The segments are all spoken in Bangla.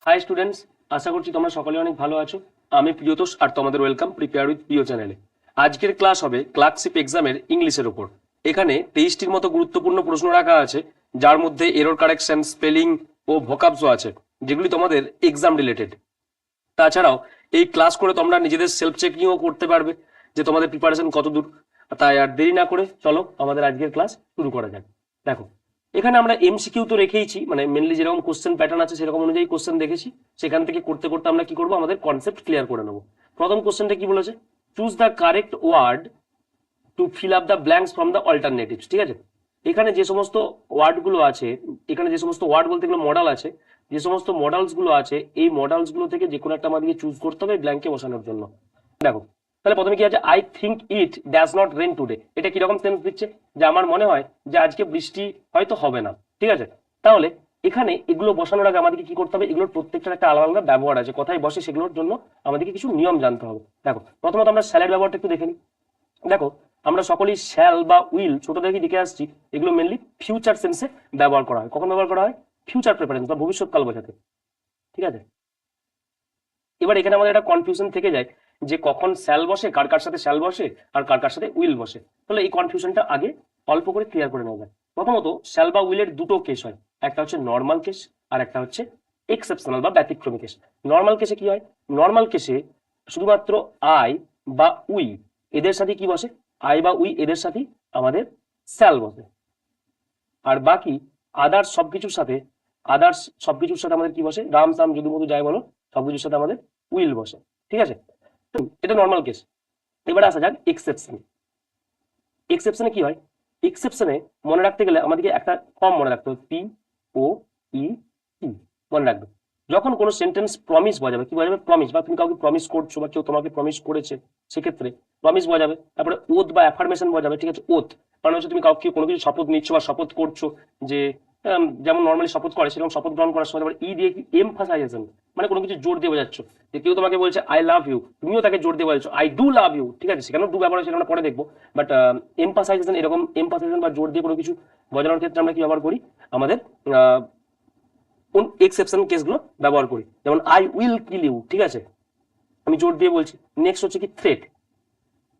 হাই স্টুডেন্টস, আশা করছি তোমরা সকলে অনেক ভালো আছো। আমি প্রিয়তোষ আর তোমাদের ওয়েলকাম প্রিপেয়ার উইথ প্রিয় চ্যানেলে। আজকের ক্লাস হবে ক্লার্কশিপ এক্সামের ইংলিশের উপর। এখানে 23টির মতো গুরুত্বপূর্ণ প্রশ্ন রাখা আছে, যার মধ্যে এরর কারেকশন, স্পেলিং ও ভোকাবসও আছে, যেগুলি তোমাদের এক্সাম রিলেটেড। তাছাড়াও এই ক্লাস করে তোমরা নিজেদের সেলফ চেকিংও করতে পারবে যে তোমাদের প্রিপারেশন কত দূর। তাই আর দেরি না করে চলো আমাদের আজকের ক্লাস শুরু করা যাক। দেখো, এখানে আমরা এমসিকিউ তো রেখেইছি, মানে মেনলি যেরকম কোশ্চেন প্যাটার্ন আছে সেরকম অনুযায়ী কোশ্চেন দেখেছি। সেখান থেকে করতে করতে আমরা কি করব, আমাদের কনসেপ্ট ক্লিয়ার করে নেবো। প্রথম কোশ্চেনটা কি বলেছে? Choose the correct word to fill up the blanks from the alternatives. ঠিক আছে, এখানে যে সমস্ত ওয়ার্ডগুলো আছে, এখানে যে সমস্ত ওয়ার্ড বলতে গেলে মডেল আছে, যে সমস্ত মডেলস গুলো আছে, এই মডেলস গুলো থেকে যে কোনো একটা আমাদেরকে চুজ করতে হবে ব্ল্যাঙ্কে বসানোর জন্য। দেখো, তাহলে প্রথমে কি আছে? I think it does not rain today. এটা কিরকম সেন্স দিচ্ছে? যে আমার মনে হয় যে আজকে বৃষ্টি হয়তো হবে না। ঠিক আছে, তাহলে এখানে এগুলো বসানোর আগে আমাদেরকে কি করতে হবে? এগুলোর প্রত্যেকটার একটা আলাদা আলাদা ব্যবহার আছে, কোথায় বসে সেগুলোর জন্য আমাদেরকে কিছু নিয়ম জানতে হবে। দেখো, প্রথমত আমরা স্যালের ব্যবহারটা একটু দেখে নিই। দেখো, আমরা সকলেই শ্যাল বা উইল ছোট থেকে দেখে আসছি, এগুলো মেনলি ফিউচার সেন্সে ব্যবহার করা হয়। কখন ব্যবহার করা হয়? ফিউচার প্রেফারেন্স বা ভবিষ্যৎকাল বোঝাতে। ঠিক আছে, এবার এখানে আমাদের একটা কনফিউশন থেকে যায় যে কখন শ্যাল বসে, কার কার সাথে শ্যাল বসে আর কার কার সাথে উইল বসে। তাহলে এই কনফিউশনটা আগে অল্প করে ক্লিয়ার করে নেওয়া যায়। প্রথমত, শ্যাল বা উইলের দুটো কেস হয়, একটা হচ্ছে নর্মাল কেস আর একটা হচ্ছে এক্সেপশনাল বা ব্যতিক্রমী কেস। নর্মাল কেসে কি হয়? নর্মাল কেসে শুধুমাত্র আই বা উই এদের সাথে কি বসে? আই বা উই এদের সাথেই আমাদের শ্যাল বসে। আর বাকি আদার্স সবকিছুর সাথে আমাদের কি বসে? রাম সাম যদু মধু যাই বলো, সবকিছুর সাথে আমাদের উইল বসে। ঠিক আছে, এটা নর্মাল কেস। এবারে আসা যাক এক্সেপশন। এক্সেপশনে কি হয়? এক্সেপশনে মনে রাখতে গেলে আমাদেরকে একটা ফর্ম মনে রাখতে হবে, POE মনে রাখবে। যখন কোনো সেন্টেন্স প্রমিস বোঝাবে, কি বোঝাবে? প্রমিস, বা তুমি কাউকে প্রমিস করছো বা কেউ তোমাকে প্রমিস করেছে, সেক্ষেত্রে প্রমিস বোঝাবে। তারপরে ওথ বা অ্যাফার্মেশন বোঝাবে। ঠিক আছে, ওথ মানে হচ্ছে তুমি কাউকে কোনো কিছু শপথ নিচ্ছ বা শপথ করছো, যে যেমন নর্মালি শপথ করে সেরকম শপথ গ্রহণ করার সময়। ই দিয়ে কি? এমফাসাইজেশন, মানে কোনো কিছু জোর দিয়ে বোঝাচ্ছ। যে কেউ তোমাকে বলছে আই লাভ ইউ, তুমিও তাকে জোর দিয়ে বলছো আই ডু লাভ ইউ। ঠিক আছে, সেখানেও ডু ব্যবহার হয়, সেটা আমরা পরে দেখবো। বাট এমফাসাইজেশন, এরকম এমফাসাইজেশন বা জোর দিয়ে কোনো কিছু বোঝানোর ক্ষেত্রে আমরা কি ব্যবহার করি? আমাদের এক্সেপশন কেসগুলো ব্যবহার করি। যেমন আই উইল কিল ইউ। ঠিক আছে, আমি জোর দিয়ে বলছি। নেক্সট হচ্ছে কি? থ্রেট।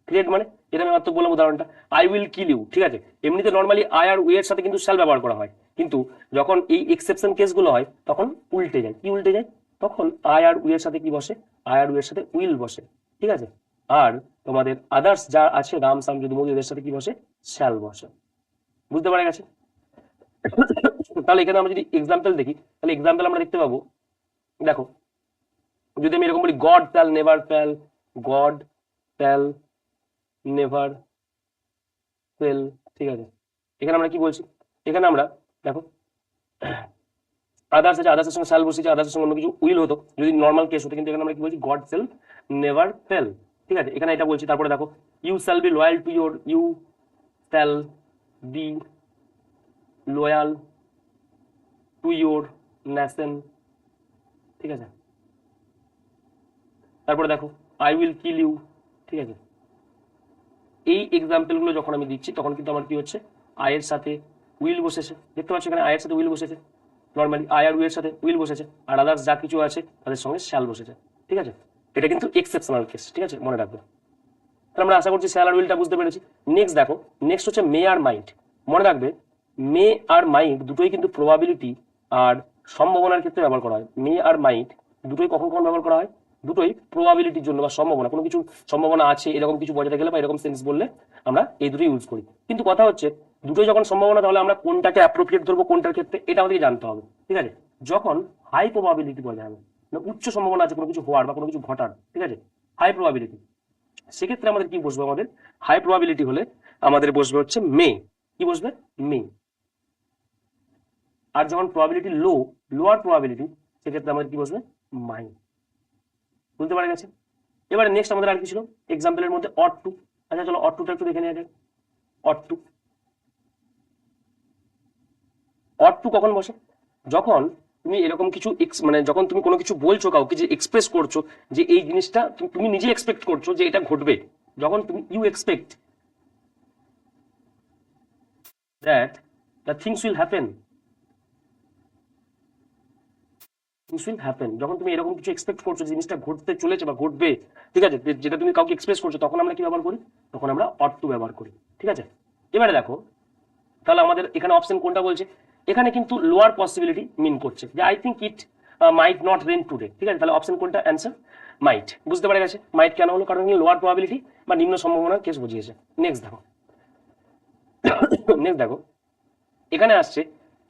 থ্রেট মানে, যেটা আমি মাত্র বললাম উদাহরণটা, আই উইল কিল ইউ। ঠিক আছে, এমনিতে নর্মালি আই আর উই এর সাথে কিন্তু শ্যাল ব্যবহার করা হয়, কিন্তু যখন এই এক্সেপশন কেসগুলো হয় তখন উল্টে যায়। কি উল্টে যায়? তখন আই আর উই এর সাথে কি বসে? আই আর উই এর সাথে উইল বসে। ঠিক আছে, আর তোমাদের আদার্স যা আছে, রাম সাম যদি মধু, এদের সাথে কি বসে? শ্যাল বসে। বুঝতে পারা গেছে? তাহলে এখানে আমরা যদি এক্সাম্পল দেখি, তাহলে এক্সাম্পল আমরা দেখতে পাবো। দেখো, যদি আমি এরকম বলি, god shall never fail, god shall never fail. ঠিক আছে, এখানে আমরা কি বলছি? এখানে আমরা দেখো, আদার্স আছে, আদার্সের সঙ্গে শ্যাল বসেছে, আদার্সের সঙ্গে অন্য কিছু উইল হতো যদি নর্মাল কেস হতো, কিন্তু এখানে আমরা কি বলছি? God shall never fail. ঠিক আছে, এখানে এটা বলছি। তারপরে দেখো, you shall be loyal to your, you shall be loyal to your nation. ঠিক আছে, তারপরে দেখো, আই উইল কিল ইউ। ঠিক আছে, এই এক্সাম্পল গুলো যখন আমি দিচ্ছি তখন কিন্তু আমার কি হচ্ছে? আয়ের সাথে উইল বসেছে। দেখতে পাচ্ছ এখানে আয়ের সাথে উইল বসেছে, নর্মালি আই আর উইল সাথে উইল বসেছে, আর আদার্স যা কিছু আছে তাদের সঙ্গে শ্যাল বসেছে। ঠিক আছে, এটা কিন্তু এক্সেপশনাল কেস। ঠিক আছে, মনে রাখবে। তাহলে আমরা আশা করছি শ্যাল আর উইলটা বুঝতে পেরেছি। নেক্সট দেখো, নেক্সট হচ্ছে মে আর মাইন্ড। মনে রাখবে, মে আর মাইন্ড দুটোই কিন্তু প্রবাবিলিটি আর সম্ভাবনার ক্ষেত্রে ব্যবহার করা হয়। মে আর মাইন্ড দুটোই কখন কখন ব্যবহার করা হয়? দুটোই প্রবাবিলিটির জন্য বা সম্ভাবনা, কোনো কিছু সম্ভাবনা আছে এরকম কিছু বোঝাতে গেলে বা এরকম সেন্স বললে আমরা এই দুটোই ইউজ করি। কিন্তু কথা হচ্ছে, দুটোই যখন সম্ভাবনা, তাহলে আমরা কোনটাকে অ্যাপ্রোপ্রিয়েট ধরবো কোনটার ক্ষেত্রে, এটা আমাদেরকে জানতে হবে। ঠিক আছে, যখন হাই প্রবাবিলিটি বোঝাবে, মানে উচ্চ সম্ভাবনা আছে কোনো কিছু হওয়ার বা কোনো কিছু ঘটার, ঠিক আছে, হাই প্রবাবিলিটি, সেক্ষেত্রে আমাদের কি বসবে? আমাদের হাই প্রবাবিলিটি হলে আমাদের বসবে হচ্ছে মে। কি বসবে? মে। আর যখন প্রবাবিলিটি লো, লোয়ার প্রবাবিলিটি, সেক্ষেত্রে আমাদের কি বসবে? মাই। বুঝতে পারা গেছে? এবারে নেক্সট আমাদের আর কি ছিল এক্সাম্পলের মধ্যে? Ought to. আচ্ছা চলো অট টুটা একটু দেখে নেওয়া যাক। অট টু, অট টু কখন বসে? যখন তুমি এরকম কিছু মানে যখন তুমি কোনো কিছু বলছো কাউকে, যে এক্সপ্রেস করছো যে এই জিনিসটা তুমি নিজে এক্সপেক্ট করছো যে এটা ঘটবে, যখন তুমি you expect that the things will happen, this will happen, যখন তুমি এরকম কিছু এক্সপেক্ট করছো জিনিসটা ঘটতে চলেছে বা ঘটবে, ঠিক আছে, যেটা তুমি কাউকে এক্সপ্রেস করছো, তখন আমরা কি ব্যবহার করি? তখন আমরা অট টু ব্যবহার করি, ঠিক আছে। এবারে দেখো, তাহলে আমাদের এখানে অপশন কোনটা বলছে? এখানে কিন্তু লোয়ার পসিবিলিটি মিন করছে, যে I think it might not rain today, ঠিক আছে। তাহলে অপশন কোনটা? Answer might. বুঝতে পারা গেছে মাইট কেন হলো? কারণ লোয়ার প্রবাবিলিটি বা নিম্ন সম্ভাবনার কেস বুঝিয়েছে। নেক্সট দেখো, নেক্সট দেখো, এখানে আসছে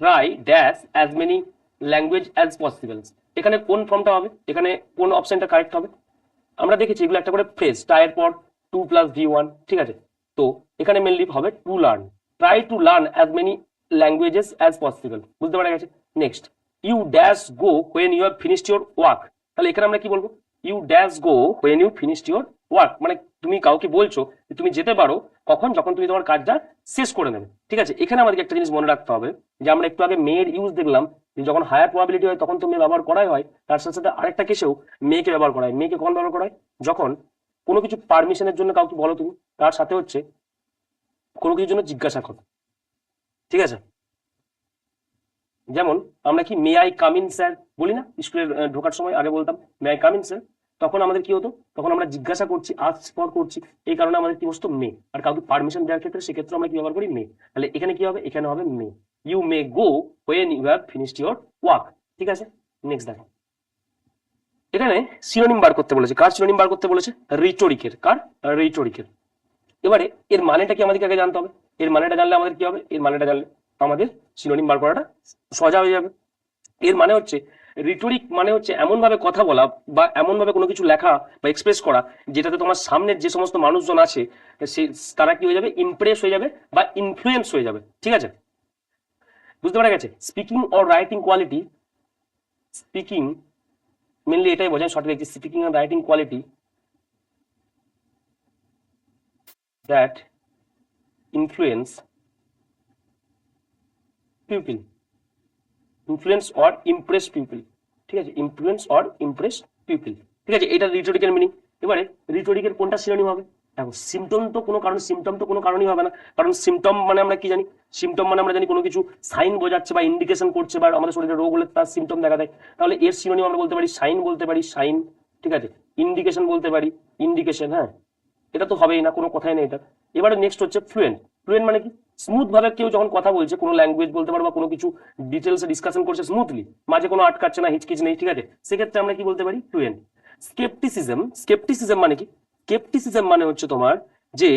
try dash as many language as possible. এখানে কোন ফর্মটা হবে? এখানে কোন অপশনটা কারেক্ট হবে? আমরা দেখেছি এগুলো একটা করে ফ্রেজ, ট্রাইয়ের পর টু প্লাস ভি1, ঠিক আছে। তো এখানে মেনলি হবে to learn, try to learn as many languages as possible. বুঝতে পারা গেছে। Next, you dash go when you have finished your work. তাহলে এখানে আমরা কি বলবো? You dash go when you finished your work, মানে তুমি কাউকে বলছো যে তুমি যেতে পারো কখন? যখন তুমি তোমার কাজটা শেষ করে নেবে, ঠিক আছে। এখানে আমাদেরকে একটা জিনিস মনে রাখতে হবে, যে আমরা একটু আগে মেয়ের ইউজ দেখলাম, যে যখন হায়ার প্রবাবিলিটি হয় তখন তো মেয়ে ব্যবহার করাই হয়, তার সাথে সাথে আরেকটা কেসেও মেয়েকে ব্যবহার করা হয়। মেয়েকে কখন ব্যবহার করা হয়? যখন কোনো কিছু পারমিশনের জন্য কাউকে বলো তুমি, তার সাথে হচ্ছে কোনো কিছুর জন্য জিজ্ঞাসা করো, ঠিক আছে। যেমন আমরা কি may I come in sir বলি না স্কুলে ঢোকার সময়? আগে বলতাম may I come in sir, তখন আমাদের কি হতো? তখন আমরা জিজ্ঞাসা করছি, আস্ক ফর করছি, এই কারণে আমাদের কি বসতো? মে। আর কাউকে পারমিশন দেওয়ার ক্ষেত্রে সেক্ষেত্রে আমরা কি ব্যবহার করি? মে। তাহলে এখানে কি হবে? এখানে হবে may. You may go when you have finished your work, ঠিক আছে। নেক্সট দেখো, এখানে সিনোনিম বার করতে বলেছে। কার সিনোনিম বার করতে বলেছে? রিটোরিকের। কার? রিটোরিকের। এবারে এর মানেটা কি আমাদেরকে আগে জানতে হবে। এর মানেটা জানলে আমাদের কি হবে? এর মানেটা জানলে আমাদের সিনোনিম বার করাটা সোজা হয়ে যাবে। এর মানে হচ্ছে, রিটোরিক মানে হচ্ছে এমন ভাবে কথা বলা বা এমন ভাবে কোনো কিছু লেখা বা এক্সপ্রেস করা, যেটাতে তোমার সামনের যে সমস্ত মানুষজন আছে সে তারা কি হয়ে যাবে? ইমপ্রেস হয়ে যাবে বা ইনফ্লুয়েন্স হয়ে যাবে, ঠিক আছে। বুঝতে পারা গেছে। Speaking or writing quality, speaking mainly এটাই বোঝায়, সঠিক লিখছি, speaking and writing quality that influence people, influence or Impress people, ঠিক আছে। ইনফ্লুয়েন্স অর ইমপ্রেস পিপল, ঠিক আছে। এটা রিটোরিকের মিনিং। এবারে রিটোরিকের কোনটা সিনোনিম হবে? দেখো, সিমটম তো কোনো কারণ, সিমটম তো কোনো কারণই হবে না, কারণ সিমটম মানে আমরা কি জানি? সিমটম মানে আমরা জানি কোনো কিছু সাইন বোঝাচ্ছে বা ইন্ডিকেশন করছে, বা আমাদের শরীরে রোগ হলে তার সিমটম দেখা দেয়। তাহলে এর সিনোনিম আমরা বলতে পারি সাইন, বলতে পারি সাইন, ঠিক আছে। ইন্ডিকেশন বলতে পারি ইন্ডিকেশন, হ্যাঁ। এটা তো হবেই না, কোনো কথাই নেই এটা। এবারে নেক্সট হচ্ছে ফ্লুয়েন্ট। ফ্লুয়েন্ট মানে কি? স্মুথ ভাবে কেউ যখন কথা বলছে, কোনো ল্যাঙ্গুয়েজ বলতে পারো বা কোনো কিছু ডিটেলসে ডিসকাশন করছে স্মুথলি, মাঝে কোনো আটকাচ্ছে না, হিচকিচ নেই, ঠিক আছে, সেক্ষেত্রে আমরা কি বলতে পারি? ফ্লুয়েন্ট। স্কেপটিসিজম, স্কেপটিসিজম মানে কি? স্কেপটিসিজম মানে হচ্ছে তোমার যে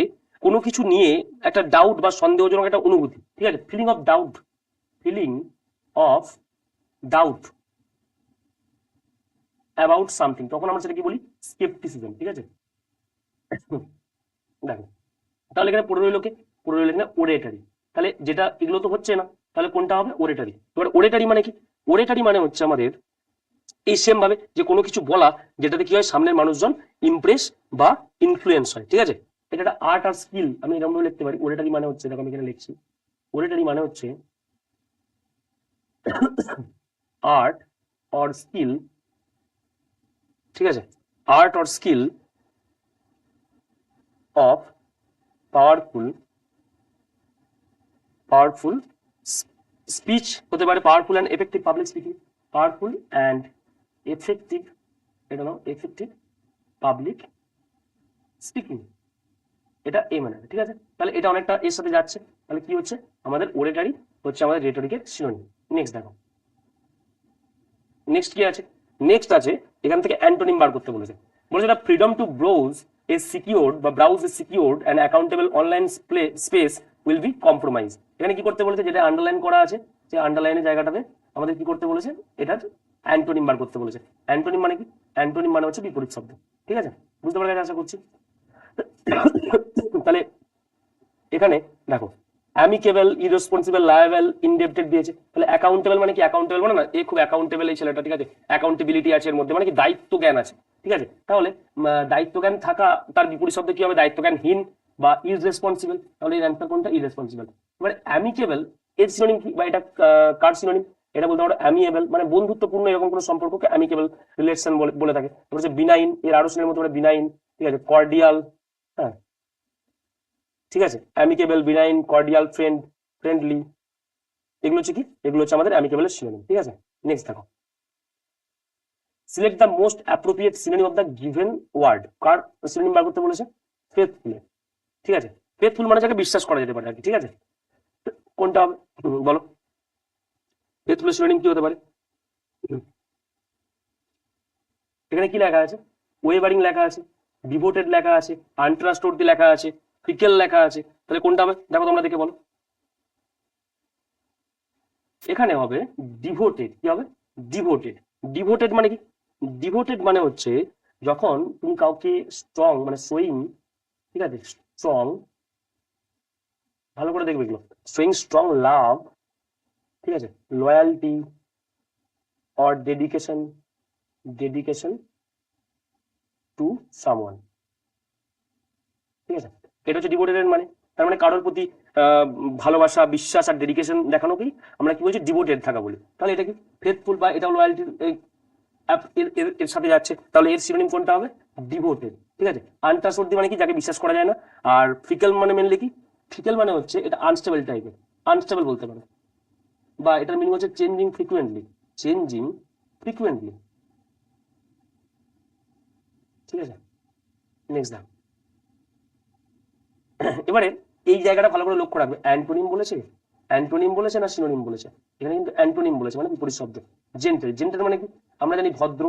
কোনো কিছু নিয়ে একটা ডাউট বা সন্দেহজনক একটা অনুভূতি, ঠিক আছে, feeling of doubt, feeling of doubt about something, তখন আমরা সেটা কি বলি? স্কেপটিসিজম, ঠিক আছে। দেখো, তাহলে এখানে পড়ে রইল কে? পড়ে রইল এখানে ওরেটারি। তাহলে যেটা এগুলো তো হচ্ছে না, তাহলে কোনটা হবে? ওরেটারি। এবার ওরেটারি মানে কি? ওরেটারি মানে হচ্ছে আমাদের এই সেম ভাবে যে কোনো কিছু বলা, যেটাতে কি হয়? সামনের মানুষজন ইমপ্রেস বা ইনফ্লুয়েন্স হয়, ঠিক আছে। এটা একটা আর্ট আর স্কিল, আমি এরকম ভাবে লিখতে পারি। ওরেটারি মানে হচ্ছে, দেখো আমি এখানে লিখছি, ওরেটারি মানে হচ্ছে আর্ট অর স্কিল, ঠিক আছে, art or skill of powerful, powerful speech হতে পারে, powerful and effective public speaking, powerful and effective, এটা নাও, এফেক্টিভ পাবলিক স্পিকিং, এটা এ মানে, ঠিক আছে। তাহলে এটা অনেকটা এর সাথে যাচ্ছে। তাহলে কি হচ্ছে? আমাদের ওরেটারি হচ্ছে আমাদের রেটরিকের সিনোনিম। নেক্সট দেখো, নেক্সট কি আছে? নেক্সট আছে এখান থেকে অ্যান্টোনিম বার করতে বলেছে। বলেছে এটা freedom to browse is secured বা browse is secured and accountable online space will be compromise. এখানে কি করতে বলেছে? যেটা আন্ডারলাইন করা আছে, যে আন্ডারলাইনের জায়গাটাতে আমাদের কি করতে বলেছে? এটার অ্যান্টোনিম বার করতে বলেছে। অ্যান্টোনিম মানে কি? অ্যান্টোনিম মানে হচ্ছে বিপরীত শব্দ, ঠিক আছে। বুঝতে পারা গেছে আশা করছি। তাহলে এখানে দেখো, অ্যামিকেবল, ইরেসপন্সিবল, লায়াবল, ইনডেপ্টেড দিয়েছে। তাহলে অ্যাকাউন্টেবল মানে কি? অ্যাকাউন্টেবল মানে না, এ খুব অ্যাকাউন্টেবল এই ছেলেটা, ঠিক আছে, অ্যাকাউন্টেবিলিটি আছে এর মধ্যে, মানে কি? দায়িত্ব জ্ঞান আছে, ঠিক আছে। তাহলে দায়িত্ব জ্ঞান থাকা, তার বিপরীত শব্দ কি হবে? দায়িত্ব জ্ঞানহীন বা ইররেসপন্সিবল। তাহলে এর অ্যান্সার কোনটা? ইররেসপন্সিবল। এবার অ্যামিকেবল এর সিনোনিম কি, বা এটা কার সিনোনিম? এটা বলতে পারো অ্যামিয়েবল, মানে বন্ধুত্বপূর্ণ এরকম কোনো সম্পর্ককে অ্যামিকেবল রিলেশন বলে থাকে। তারপর হচ্ছে বিনাইন, এর আরো সিনোনিম মতো বিনাইন, ঠিক আছে, কর্ডিয়াল, হ্যাঁ, ঠিক আছে। অ্যামিকেবল, বিনাইন, কর্ডিয়াল, ফ্রেন্ডলি, এগুলো হচ্ছে কি? এগুলো হচ্ছে আমাদের অ্যামিকেবলের সিনোনিম, ঠিক আছে। নেক্সট দেখো, select the most appropriate synonym of the given word. কার সিনোনিম বার করতে বলেছে? ফেথফুল। ঠিক আছে, ফেথফুল মানে যাকে বিশ্বাস করা যেতে পারে আর কি। ঠিক আছে, কোনটা হবে বলো? ফেথফুলের সিনোনিম কি হতে পারে? এখানে কি লেখা আছে? ওয়েভারিং লেখা আছে, ডিভোটেড লেখা আছে, আনট্রাস্টওয়ার্দি লেখা আছে, ফিকেল লেখা আছে। তাহলে কোনটা হবে দেখো তোমরা দেখে বলো। এখানে হবে ডিভোটেড। কি হবে? ডিভোটেড। ডিভোটেড মানে কি? ডিভোটেড মানে হচ্ছে যখন তুমি কাউকে স্ট্রং মানে শোয়িং, ঠিক আছে, স্ট্রং, ভালো করে দেখবে এগুলো, শোয়িং স্ট্রং লাভ, ঠিক আছে, loyalty or dedication, dedication to someone. ঠিক আছে, এটা হচ্ছে ডিভোটেড মানে। তার মানে কারোর প্রতি ভালোবাসা, বিশ্বাস আর ডেডিকেশন দেখানোকেই আমরা কি বলছি? ডিভোটেড থাকা বলি। তাহলে এটা কি? ফেথফুল বা এটা লয়ালটি এর সাথে যাচ্ছে। তাহলে এর সিনোনিম কোনটা হবে? ডিভোটেড। ঠিক আছে, আনট্রাস্টওয়ার্দি মানে কি? যাকে বিশ্বাস করা যায় না। আর ফিকেল মানে মেনলি কি? ফিকেল মানে হচ্ছে এটা আনস্টেবল টাইপের, আনস্টেবল বলতে পারো, বা এটার মিনিং হচ্ছে চেঞ্জিং ফ্রিকুয়েন্টলি, চেঞ্জিং ফ্রিকুয়েন্টলি। ঠিক আছে, নেক্সট দাও। এবারে এই জায়গাটা ভালো করে লক্ষ্য রাখবে। অ্যান্টোনিম বলেছে, অ্যান্টোনিম বলেছে না সিনোনিম বলেছে? এখানে কিন্তু অ্যান্টোনিম বলেছে, মানে বিপরীত শব্দ। জেন্টেল, জেন্টেল মানে কি? আমরা জানি ভদ্র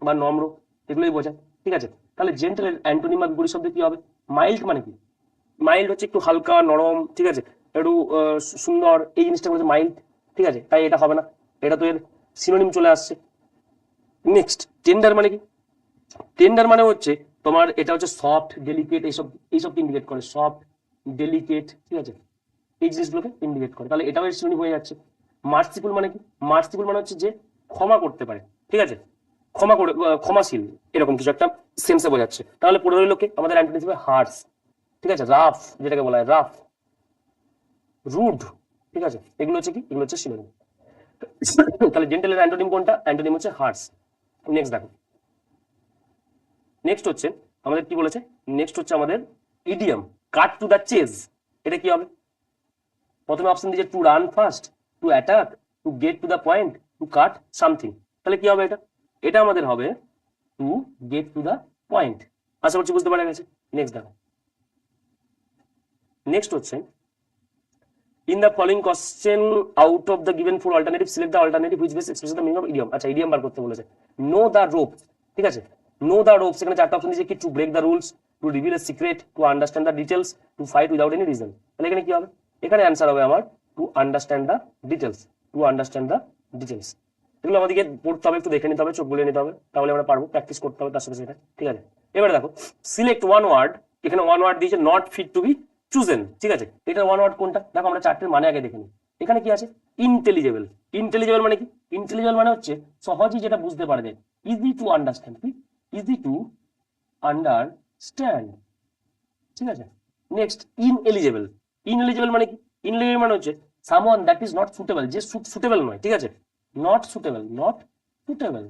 বা নম্র, এগুলোই বোঝায়। ঠিক আছে, তাহলে জেন্টেলের অ্যান্টোনিম বা বিপরীত শব্দ কি হবে? মাইল্ড মানে কি? মাইল্ড হচ্ছে একটু হালকা নরম, ঠিক আছে, একটু সুন্দর, এই জিনিসটা বলছে মাইল্ড। ঠিক আছে, তাই এটা হবে না, এটা তো এর সিনোনিম চলে আসছে। নেক্সট, টেন্ডার মানে কি? টেন্ডার মানে হচ্ছে তোমার এটা হচ্ছে সফট, ডেলিকেট, এইসব এইসবকে ইন্ডিকেট করে, সফট, ডেলিকেট। ঠিক আছে, এই জিনিসগুলোকে ইন্ডিকেট করে, তাহলে এটাও এর সিনোনিম হয়ে যাচ্ছে। মার্সিফুল মানে কি? মার্সিফুল মানে হচ্ছে যে ক্ষমা করতে পারে। ঠিক আছে, ক্ষমা করে, ক্ষমাশীল, এরকম কিছু একটা সেন্সে বোঝাচ্ছে। তাহলে পড়ে রইল কে? আমাদের অ্যান্টোনিম হিসেবে হার্স। ঠিক আছে, রাফ, যেটাকে বলা হয় রাফ, রুড। ঠিক আছে, এগুলো হচ্ছে কি? এগুলো হচ্ছে সিনোনিম। তাহলে জেন্টেলের অ্যান্টোনিম কোনটা? অ্যান্টোনিম হচ্ছে হার্স। নেক্সট দেখো, নেক্সট হচ্ছে আমাদের কি বলেছে? নেক্সট হচ্ছে আমাদের idiom, cut to the chase. এটা কি হবে? প্রথমে অপশন দিয়েছে to run fast, to attack, to get to the point, to cut something. তাহলে কি হবে এটা? এটা আমাদের হবে to get to the point. আশা করছি বুঝতে পারা গেছে। নেক্সট দেখো, নেক্সট হচ্ছে in the following question out of the given four alternative select the alternative which best express the meaning of idiom. আচ্ছা, ইডিয়ম বার করতে বলেছে। Know the rope. ঠিক আছে, নো দ্য রোপ, সেখানে চারটা অপশন দিয়েছে কি? To break the rules, to reveal a secret, to understand the details, to fight without any reason. তাহলে এখানে কি হবে? এখানে অ্যান্সার হবে আমার to understand the details, to understand the details. এগুলো আমাদেরকে পড়তে হবে, একটু দেখে নিতে হবে, চোখ বুলিয়ে নিতে হবে, তাহলে আমরা পারবো, প্র্যাকটিস করতে হবে তার সাথে সেটা। ঠিক আছে, এবারে দেখো, সিলেক্ট ওয়ান ওয়ার্ড। এখানে ওয়ান ওয়ার্ড দিয়েছে not fit to be chosen. ঠিক আছে, এটা ওয়ান ওয়ার্ড কোনটা? দেখো আমরা চারটের মানে আগে দেখে নিই। এখানে কি আছে? ইন্টেলিজেবল। ইন্টেলিজেবল মানে কি? ইন্টেলিজেবল মানে হচ্ছে সহজেই যেটা বুঝতে পারা যায়, ইজি টু আন্ডারস্ট্যান্ড। কি? Easy to understand. ঠিক আছে, নেক্সট ইনএলিজেবল। ইনএলিজেবল মানে কি? ইনএলিজেবল মানে হচ্ছে someone that is not suitable, যে সুটেবল নয়। ঠিক আছে, নট সুটেবল, নট সুটেবল।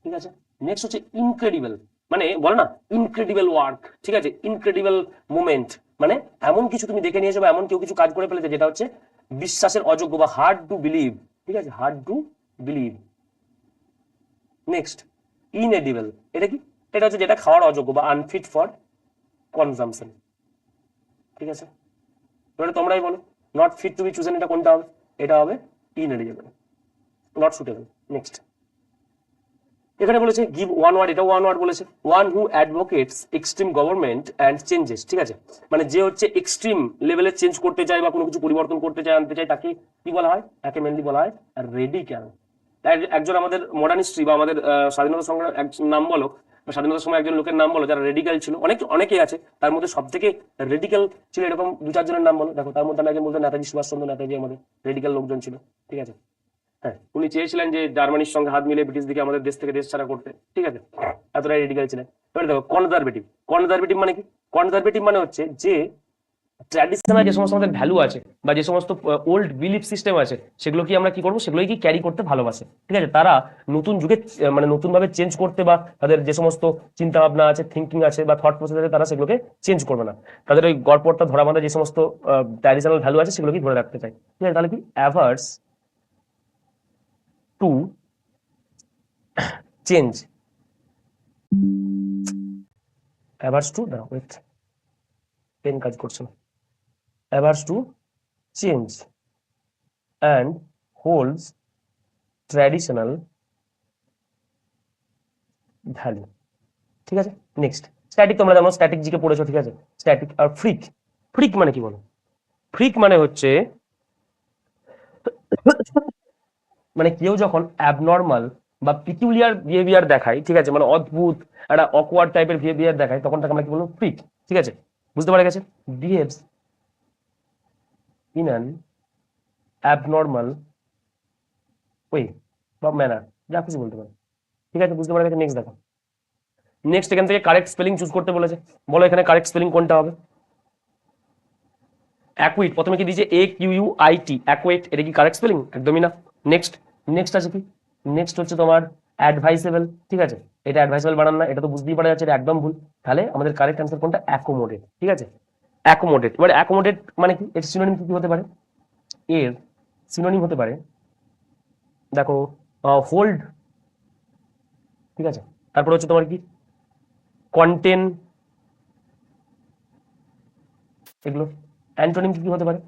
ঠিক আছে, নেক্সট হচ্ছে ইনক্রেডিবল, মানে বলে না ইনক্রেডিবল ওয়ার্ক। ঠিক আছে, ইনক্রেডিবল মুভমেন্ট, মানে এমন কিছু তুমি দেখে নিয়েছো বা এমন কেউ কিছু কাজ করে ফেলেছে যেটা হচ্ছে বিশ্বাসের অযোগ্য বা হার্ড টু বিলিভ। ঠিক আছে, হার্ড টু বিলিভ। নেক্সট ইনএডিবল, এটা কি? এটা হচ্ছে যেটা খাওয়ার অযোগ্য বা আনফিট ফর কনজাম্পশন। ঠিক আছে, এবারে তোমরাই বলো, not fit to be chosen এটা কোনটা হবে? এটা হবে ইনএডিবল, নট সুটেবল। নেক্সট, এখানে বলেছে গিভ ওয়ান ওয়ার্ড, এটা ওয়ান ওয়ার্ড বলেছে। One who advocates extreme government and changes. ঠিক আছে, মানে যে হচ্ছে এক্সট্রিম লেভেলে চেঞ্জ করতে চায় বা কোনো কিছু পরিবর্তন করতে চায়, আনতে চায়, তাকে কি বলা হয়? তাকে মেনলি বলা হয় রেডিক্যাল। একজন আমাদের মডার্ন হিস্ট্রি বা আমাদের স্বাধীনতা সংগ্রাম নাম বলো, স্বাধীনতার সময় একজন লোকের নাম বলো যারা রেডিক্যাল ছিল। অনেকেই আছে, তার মধ্যে সব থেকে রেডিক্যাল ছিল এরকম দু চারজনের নাম বলো। দেখো, তার মধ্যে আমি একজন বলতে নেতাজি সুভাষচন্দ্র, নেতাজি আমাদের রেডিক্যাল লোকজন ছিল। ঠিক আছে, হ্যাঁ, উনি চেয়েছিলেন যে জার্মানির সঙ্গে হাত মিলিয়ে ব্রিটিশদেরকে আমাদের দেশ থেকে দেশ ছাড়া করতে। ঠিক আছে, এতটাই রেডিক্যাল ছিলেন। এবারে দেখো কনজারভেটিভ। কনজারভেটিভ মানে কি? কনজারভেটিভ মানে হচ্ছে যে ট্র্যাডিশনাল যে সমস্ত আমাদের ভ্যালু আছে বা যে সমস্ত ওল্ড বিলিফ সিস্টেম আছে, সেগুলো কি আমরা কি করবো? সেগুলোই কি ক্যারি করতে ভালোবাসে। ঠিক আছে, তারা নতুন যুগে মানে নতুন ভাবে চেঞ্জ করতে বা তাদের যে সমস্ত চিন্তা ভাবনা আছে, থিঙ্কিং আছে বা থট প্রসেস আছে, তারা সেগুলোকে চেঞ্জ করবে না। তাদের ওই গড়পড়তা ধরা বাঁধা যে সমস্ত ট্র্যাডিশনাল ভ্যালু আছে সেগুলোকে ধরে রাখতে চাই। ঠিক আছে, তাহলে কি averse to change, averse to, না ওয়েট, পেন কাজ করছে না, averse to change and holds traditional value. ঠিক আছে, নেক্সট স্ট্যাটিক, তোমরা যেমন স্ট্যাটিক জিকে পড়েছো, ঠিক আছে, স্ট্যাটিক। আর ফ্রিক, ফ্রিক মানে কি বলো? ফ্রিক মানে হচ্ছে মানে কেউ যখন অ্যাবনর্মাল বা পিকুলিয়ার বিহেভিয়ার দেখায়, ঠিক আছে, মানে অদ্ভুত একটা অকওয়ার্ড টাইপের বিহেভিয়ার দেখায়, তখন তাকে আমরা কি বলবো? ফ্রিক। ঠিক আছে, বুঝতে পারা গেছে? Behaves in an abnormal way বা ম্যানার, যা কিছু বলতে পারে। ঠিক আছে, বুঝতে পারা গেছে? নেক্সট দেখো, নেক্সট এখান থেকে কারেক্ট স্পেলিং চুজ করতে বলেছে। বলো এখানে কারেক্ট স্পেলিং কোনটা হবে? অ্যাকুইট, প্রথমে কি দিয়েছে? AQUIT, অ্যাকুইট, এটা কি কারেক্ট স্পেলিং? একদমই না। নেক্সট, নেক্সট আছে কি? নেক্সট হচ্ছে তোমার অ্যাডভাইসেবল। ঠিক আছে, এটা অ্যাডভাইসেবল বানান না, এটা তো বুঝতেই পারা যাচ্ছে এটা একদম ভুল। তাহলে আমাদের কারেক্ট অ্যান্সার কোনটা? অ্যাকোমোডেট। ঠিক আছে, অ্যাকোমোডেট। এবার অ্যাকোমোডেট মানে কি? এর সিনোনিম কি হতে পারে? এর সিনোনিম হতে পারে, দেখো, হোল্ড। ঠিক আছে, তারপর হচ্ছে তোমার কি? কন্টেন, এগুলো। অ্যান্টোনিম কি হতে পারে?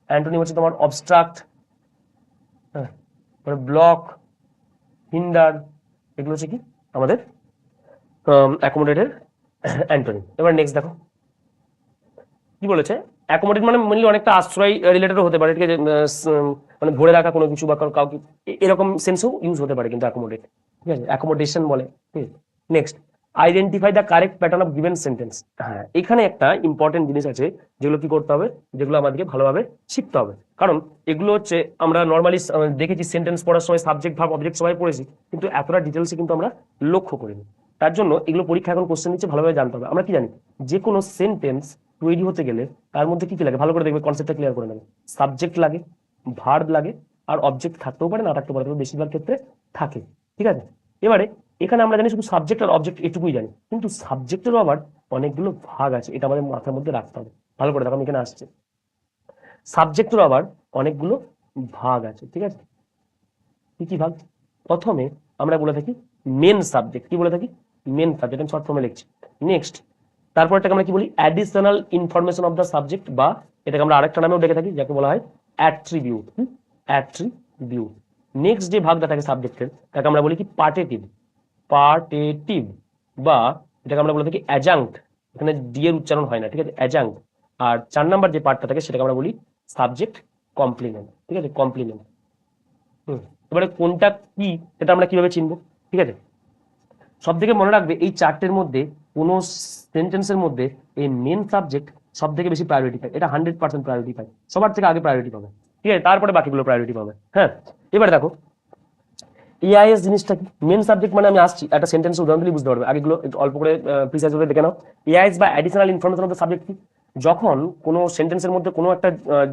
অ্যান্টোনিম হচ্ছে তোমার অবস্ট্রাক্ট, হ্যাঁ, ব্লক, হিন্ডার, এগুলো হচ্ছে কি আমাদের অ্যাকোমোডেটের অ্যান্টোনিম। এবার নেক্সট দেখো কি বলেছে। অ্যাকোমোডেট মানে মেনলি অনেকটা আশ্রয় রিলেটেডও হতে পারে, ঠিক আছে, মানে ধরে রাখা কোনো কিছু বা কাউকে, এরকম সেন্সও ইউজ হতে পারে কিন্তু অ্যাকোমোডেট। ঠিক আছে, অ্যাকোমোডেশন বলে। ঠিক আছে, next, identify the correct pattern of given sentence. হ্যাঁ, এখানে একটা ইম্পর্টেন্ট জিনিস আছে যেগুলো কি করতে হবে, যেগুলো আমাদেরকে ভালোভাবে শিখতে হবে। কারণ এগুলো হচ্ছে আমরা নর্মালি দেখেছি সেন্টেন্স পড়ার সময় সাবজেক্ট ভার্ব অবজেক্ট সবাই পড়েছি, কিন্তু এতটা ডিটেলসে কিন্তু আমরা লক্ষ্য করিনি। তার জন্য এগুলো পরীক্ষা এখন কোশ্চেন নিচ্ছে, ভালোভাবে জানতে হবে। আমরা কি জানি, যে কোনো সেন্টেন্স তৈরি হতে গেলে তার মধ্যে কি কি লাগে, ভালো করে দেখবে, কনসেপ্টটা ক্লিয়ার করে নেবে। সাবজেক্ট লাগে, ভার্ব লাগে, আর অবজেক্ট থাকতেও পারে, না থাকতেও পারে, তবে বেশিরভাগ ক্ষেত্রে থাকে। ঠিক আছে, এবারে এখানে আমরা জানি শুধু সাবজেক্ট আর অবজেক্ট, এটুকুই জানি, কিন্তু সাবজেক্টেরও আবার অনেকগুলো ভাগ আছে, এটা আমাদের মাথার মধ্যে রাখতে হবে। ভালো করে দেখো, আমি এখানে আসছে, সাবজেক্টেরও আবার অনেকগুলো ভাগ আছে। ঠিক আছে, কি কি ভাগ? প্রথমে আমরা বলে থাকি মেন সাবজেক্ট। কি বলে থাকি? মেন সাবজেক্ট, আমি শর্ট ফর্মে লিখছি। নেক্সট, তারপর এটাকে আমরা কি বলি? Additional information of the subject, বা এটাকে আমরা আরেকটা নামেও ডেকে থাকি, যাকে বলা হয় অ্যাট্রিবিউট। অ্যাট্রিবিউট। নেক্সট যে ভাগটা থাকে সাবজেক্টের, তাকে আমরা বলি কি? পার্টেটিভ। পার্টেটিভ, বা এটাকে আমরা বলে থাকি অ্যাজাঙ্ক্ট। এখানে ডি এর উচ্চারণ হয় না, ঠিক আছে, অ্যাজাঙ্ক্ট। আর 4 নাম্বার যে পার্টটা থাকে সেটাকে আমরা বলি সাবজেক্ট কমপ্লিমেন্ট। ঠিক আছে, কমপ্লিমেন্ট। এবারে কোনটা কি সেটা আমরা কিভাবে চিনবো? ঠিক আছে, সব থেকে মনে রাখবে এই চারটের মধ্যে কোনো সেন্টেন্সের মধ্যে এই মেন সাবজেক্ট সব থেকে বেশি প্রায়োরিটি পায়, এটা 100% প্রায়োরিটি পায়, সবার থেকে আগে প্রায়োরিটি পাবে। ঠিক আছে, তারপরে বাকিগুলো প্রায়োরিটি পাবে। হ্যাঁ, এবার দেখো এআইএস জিনিসটা কি? মেন সাবজেক্ট মানে, আমি আসছি একটা সেন্টেন্স উদাহরণ দিলে বুঝতে পারবে, আগেগুলো একটু অল্প করে প্রিসাইজ করে দেখে নাও। এআইএস বা additional information of the subject কি? যখন কোনো সেন্টেন্সের মধ্যে কোনো একটা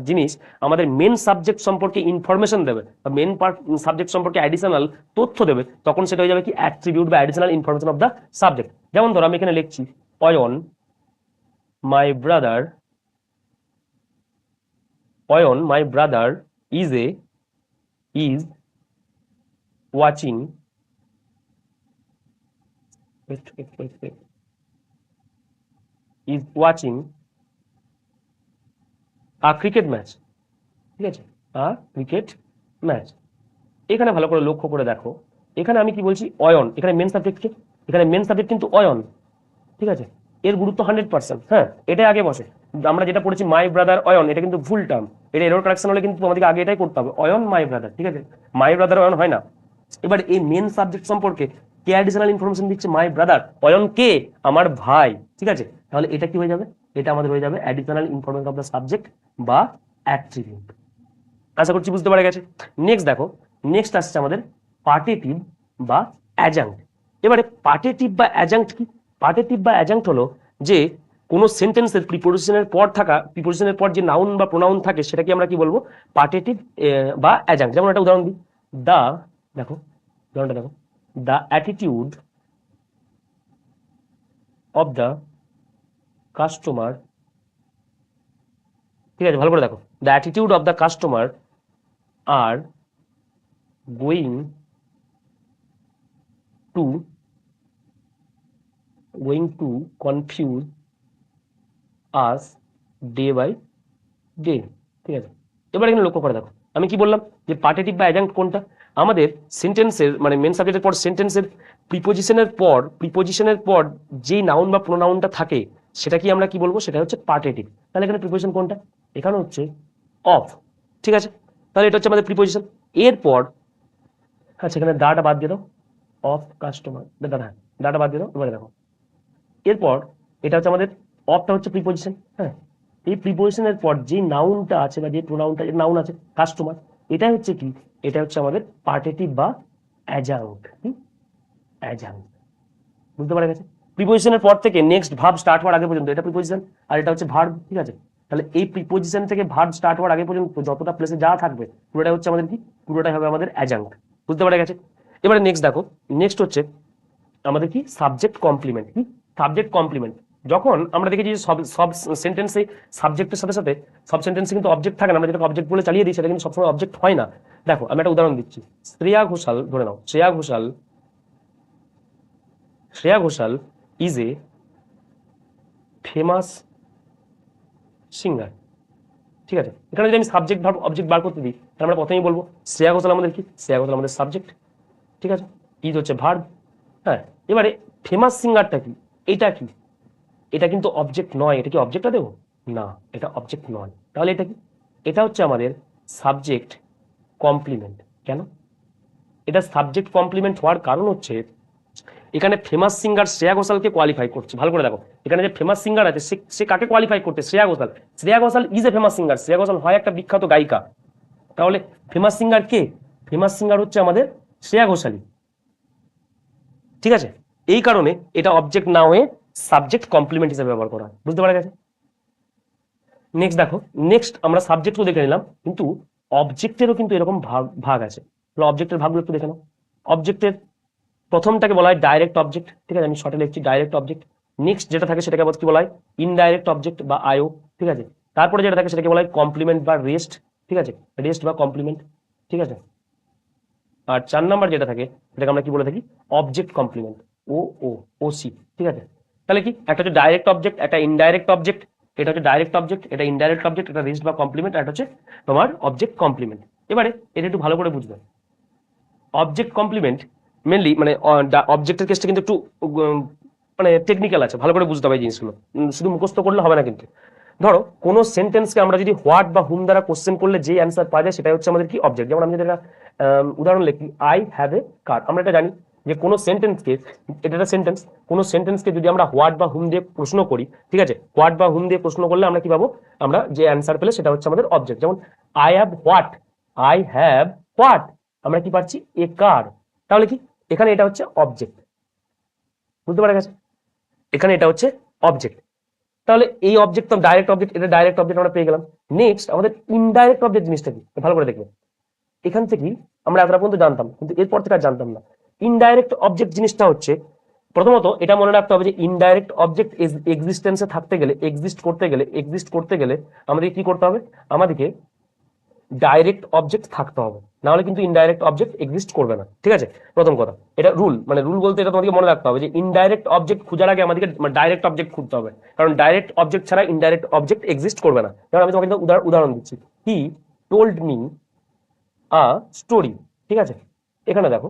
জিনিস আমাদের মেন সাবজেক্ট সম্পর্কে ইনফরমেশন দেবে, বা মেন সাবজেক্ট সম্পর্কে অ্যাডিশনাল তথ্য দেবে, তখন সেটা হয়ে যাবে কি? অ্যাট্রিবিউট বা additional information of the subject. যেমন ধরো আমি এখানে লিখছি Ayan my brother is watching cricket match. ঠিক আছে, ক্রিকেট ম্যাচ। এখানে ভালো করে লক্ষ্য করে দেখো, এখানে আমি কি বলছি? অয়ন। এখানে মেন সাবজেক্টকে, এখানে মেন সাবজেক্ট কিন্তু অয়ন। ঠিক আছে, এর গুরুত্ব 100%। হ্যাঁ, এটাই আগে বসে। আমরা যেটা পড়েছি মাই ব্রাদার অয়ন, এটা কিন্তু ভুল টার্ম, এটা এরর কারেকশন হলে কিন্তু আমাদেরকে আগে এটাই করতে হবে, অয়ন মাই ব্রাদার। ঠিক আছে, মাই ব্রাদার অয়ন হয় না। এবার এই মেন সাবজেক্ট সম্পর্কে কে অ্যাডিশনাল ইনফরমেশন দিচ্ছে? My brother. অয়ন কে? আমার ভাই। ঠিক আছে, তাহলে এটা কি হয়ে যাবে? এটা আমাদের হয়ে যাবে additional information of the subject বা অ্যাট্রিবিউট। আশা করছি বুঝতে পারা গেছে। নেক্সট দেখো, নেক্সট আসছে আমাদের পার্টেটিভ বা অ্যাজাঙ্ক্ট। এবারে পার্টেটিভ বা অ্যাজাঙ্ক্ট কি? পার্টেটিভ বা অ্যাজাঙ্ক্ট হলো যে কোনো সেন্টেন্সের প্রিপোজিশনের পর থাকা, প্রিপোজিশনের পর যে নাউন বা প্রোনাউন থাকে সেটাকে আমরা কি বলবো? পার্টেটিভ বা অ্যাজাঙ্ক্ট। যেমন একটা উদাহরণ দিই, দা, দেখো উদাহরণটা দেখো, the attitude of the customer. ঠিক আছে, ভালো করে দেখো, the attitude of the customer are going to going to confuse us day by day. ঠিক আছে, এবার এখানে লক্ষ্য করে দেখো আমি কি বললাম যে পার্টিটিভ বা অ্যাডজাঙ্ক্ট কোনটা। আমাদের সেন্টেন্সের মানে মেন সাবজেক্টের পর সেন্টেন্সের প্রিপোজিশনের পর যেই নাউন বা প্রোনাউনটা থাকে সেটা কি আমরা কি বলবো, সেটা হচ্ছে পার্টিটিভ। তাহলে এখানে প্রিপোজিশন কোনটা, এখানে হচ্ছে অফ। ঠিক আছে, তাহলে এটা হচ্ছে আমাদের প্রিপোজিশন। এরপর আচ্ছা এখানে দাটা বাদ দিয়ে দাও, অফ কাস্টমার দাদা, হ্যাঁ দাটা বাদ দিয়ে দাও। এবারে দেখো এরপর এটা হচ্ছে আমাদের অফটা হচ্ছে প্রিপোজিশন। হ্যাঁ, এই প্রিপোজিশনের পর যে নাউনটা আছে বা যে প্রোনাউনটা নাউন আছে কাস্টমার, এটা হচ্ছে কি, এটা হচ্ছে আমাদের পার্টিটিভ বা অ্যাডজাঙ্ক্ট। কি অ্যাডজাঙ্ক্ট, বুঝতে পারা গেছে? প্রিপোজিশনের পর থেকে নেক্সট ভার্ব স্টার্ট হওয়ার আগে পর্যন্ত এটা প্রিপোজিশন, আর এটা হচ্ছে ভার্ব। ঠিক আছে, তাহলে এই প্রিপোজিশন থেকে ভার্ব স্টার্ট হওয়ার আগে পর্যন্ত যতটা প্লেসে যা থাকবে পুরোটা হচ্ছে আমাদের কি, পুরোটাই হবে আমাদের অ্যাডজাঙ্ক্ট। বুঝতে পারা গেছে? এবারে নেক্সট দেখো, নেক্সট হচ্ছে আমাদের কি সাবজেক্ট কমপ্লিমেন্ট। কি সাবজেক্ট কমপ্লিমেন্ট, যখন আমরা দেখেছি সব সব সেন্টেন্সে সাবজেক্টের সাথে সাথে সব সেন্টেন্সে কিন্তু অবজেক্ট থাকে না, আমরা যেটা অবজেক্ট বলে চালিয়ে দিই সেটা কিন্তু সবসময় অবজেক্ট হয় না। দেখো আমি একটা উদাহরণ দিচ্ছি, শ্রেয়া ঘোষাল ধরে নাও, Shreya Ghoshal is a famous singer. ঠিক আছে, এখানে যদি আমি সাবজেক্ট ভার্ব অবজেক্ট বার করতে দিই তাহলে আমরা প্রথমেই বলবো শ্রেয়া ঘোষাল আমাদের কি, শ্রেয়া ঘোষাল আমাদের সাবজেক্ট। ঠিক আছে, ইজ হচ্ছে ভার্ব। হ্যাঁ, এবারে ফেমাস সিঙ্গারটা কি, এটা কি, এটা কিন্তু অবজেক্ট নয়, এটা কি অবজেক্টটা দেবো না, এটা অবজেক্ট নয়। তাহলে এটা কি, এটা হচ্ছে আমাদের সাবজেক্ট কমপ্লিমেন্ট। কেন এটা সাবজেক্ট কমপ্লিমেন্ট হওয়ার কারণ হচ্ছে এখানে ফেমাস সিঙ্গার শ্রেয়া ঘোষালকে কোয়ালিফাই করছে। ভালো করে দেখো, এখানে যে ফেমাস সিঙ্গার আছে সে কাকে কোয়ালিফাই করতে, Shreya Ghoshal. Shreya Ghoshal is a famous singer, Shreya Ghoshal হয় একটা বিখ্যাত গায়িকা। তাহলে ফেমাস সিঙ্গার কে, ফেমাস সিঙ্গার হচ্ছে আমাদের শ্রেয়া ঘোষালী। ঠিক আছে, এই কারণে এটা অবজেক্ট না হয়ে সাবজেক্ট কমপ্লিমেন্ট হিসেবে ব্যবহার করা হয়। বুঝতে পারা গেছে? নেক্সট দেখো, নেক্সট আমরা সাবজেক্টও দেখে নিলাম, কিন্তু অবজেক্টেরও কিন্তু এরকম ভাগ আছে। অবজেক্টের ভাগগুলো একটু দেখে নাও। অবজেক্টের প্রথমটাকে বলা হয় ডাইরেক্ট অবজেক্ট। ঠিক আছে, আমি শর্টে লিখছি ডাইরেক্ট অবজেক্ট। নেক্সট যেটা থাকে সেটাকে কি বলা হয়, ইনডাইরেক্ট অবজেক্ট বা আইও। ঠিক আছে, তারপরে যেটা থাকে সেটাকে বলা হয় কমপ্লিমেন্ট বা রেস্ট। ঠিক আছে, রেস্ট বা কমপ্লিমেন্ট। ঠিক আছে, আর 4 নাম্বার যেটা থাকে সেটাকে আমরা কি বলে থাকি, অবজেক্ট কমপ্লিমেন্ট, ও ও ও সি। ঠিক আছে, তাহলে কি একটা হচ্ছে ডাইরেক্ট অবজেক্ট, একটা ইনডাইরেক্ট অবজেক্ট, এটা হচ্ছে ডাইরেক্ট অবজেক্ট, এটা ইনডাইরেক্ট অবজেক্ট, এটা রেস্ট বা কমপ্লিমেন্ট, আর এটা হচ্ছে তোমার অবজেক্ট কমপ্লিমেন্ট। এবারে এটা একটু ভালো করে বুঝবে, অবজেক্ট কমপ্লিমেন্ট মেনলি মানে অবজেক্টের কেসটা কিন্তু একটু মানে টেকনিক্যাল আছে, ভালো করে বুঝতে হবে এই জিনিসগুলো, শুধু মুখস্থ করলে হবে না। কিন্তু ধরো কোনো সেন্টেন্সকে আমরা যদি হোয়াট বা হুম দ্বারা কোশ্চেন করলে যে অ্যান্সার পাওয়া যায় সেটাই হচ্ছে আমাদের কি অবজেক্ট। যেমন আমি যদি একটা উদাহরণ লিখি, আই হ্যাভ এ কার, আমরা এটা জানি যে কোনো সেন্টেন্সকে, এটা একটা সেন্টেন্স, কোনো সেন্টেন্সকে যদি আমরা হোয়াট বা হুম দিয়ে প্রশ্ন করি, ঠিক আছে, হোয়াট বা হুম দিয়ে প্রশ্ন করলে আমরা কি পাবো, আমরা যে অ্যান্সার পেলে সেটা হচ্ছে আমাদের অবজেক্ট। যেমন I have what, I have what, আমরা কি পাচ্ছি এ কার। তাহলে কি এখানে এটা হচ্ছে অবজেক্ট। বুঝতে পারা গেছে? এখানে এটা হচ্ছে অবজেক্ট। তাহলে এই অবজেক্ট তো ডাইরেক্ট অবজেক্ট, এটা ডাইরেক্ট অবজেক্ট আমরা পেয়ে গেলাম। নেক্সট আমাদের ইনডাইরেক্ট অবজেক্ট জিনিসটা কি, ভালো করে দেখবে। এখান থেকে আমরা এতটা পর্যন্ত জানতাম, কিন্তু এরপর থেকে আর জানতাম না। ইনডাইরেক্ট অবজেক্ট জিনিসটা হচ্ছে, প্রথমত এটা মনে রাখতে হবে যে ইনডাইরেক্ট অবজেক্ট এক্সিস্টেন্সে থাকতে গেলে, এক্সিস্ট করতে গেলে আমাদের কি করতে হবে, আমাদেরকে ডাইরেক্ট অবজেক্ট থাকতে হবে, না হলে কিন্তু ইনডাইরেক্ট অবজেক্ট এক্সিস্ট করবে না। ঠিক আছে, প্রথম কথা এটা রুল, মানে রুল বলতে এটা তোমাদেরকে মনে রাখতে হবে যে ইনডাইরেক্ট অবজেক্ট খোঁজার আগে আমাদেরকে ডাইরেক্ট অবজেক্ট খুঁজতে হবে, কারণ ডাইরেক্ট অবজেক্ট ছাড়া ইনডাইরেক্ট অবজেক্ট এক্সিস্ট করবে না। যেমন আমি তোমাকে উদাহরণ দিচ্ছি, he told me a story. ঠিক আছে, এখানে দেখো,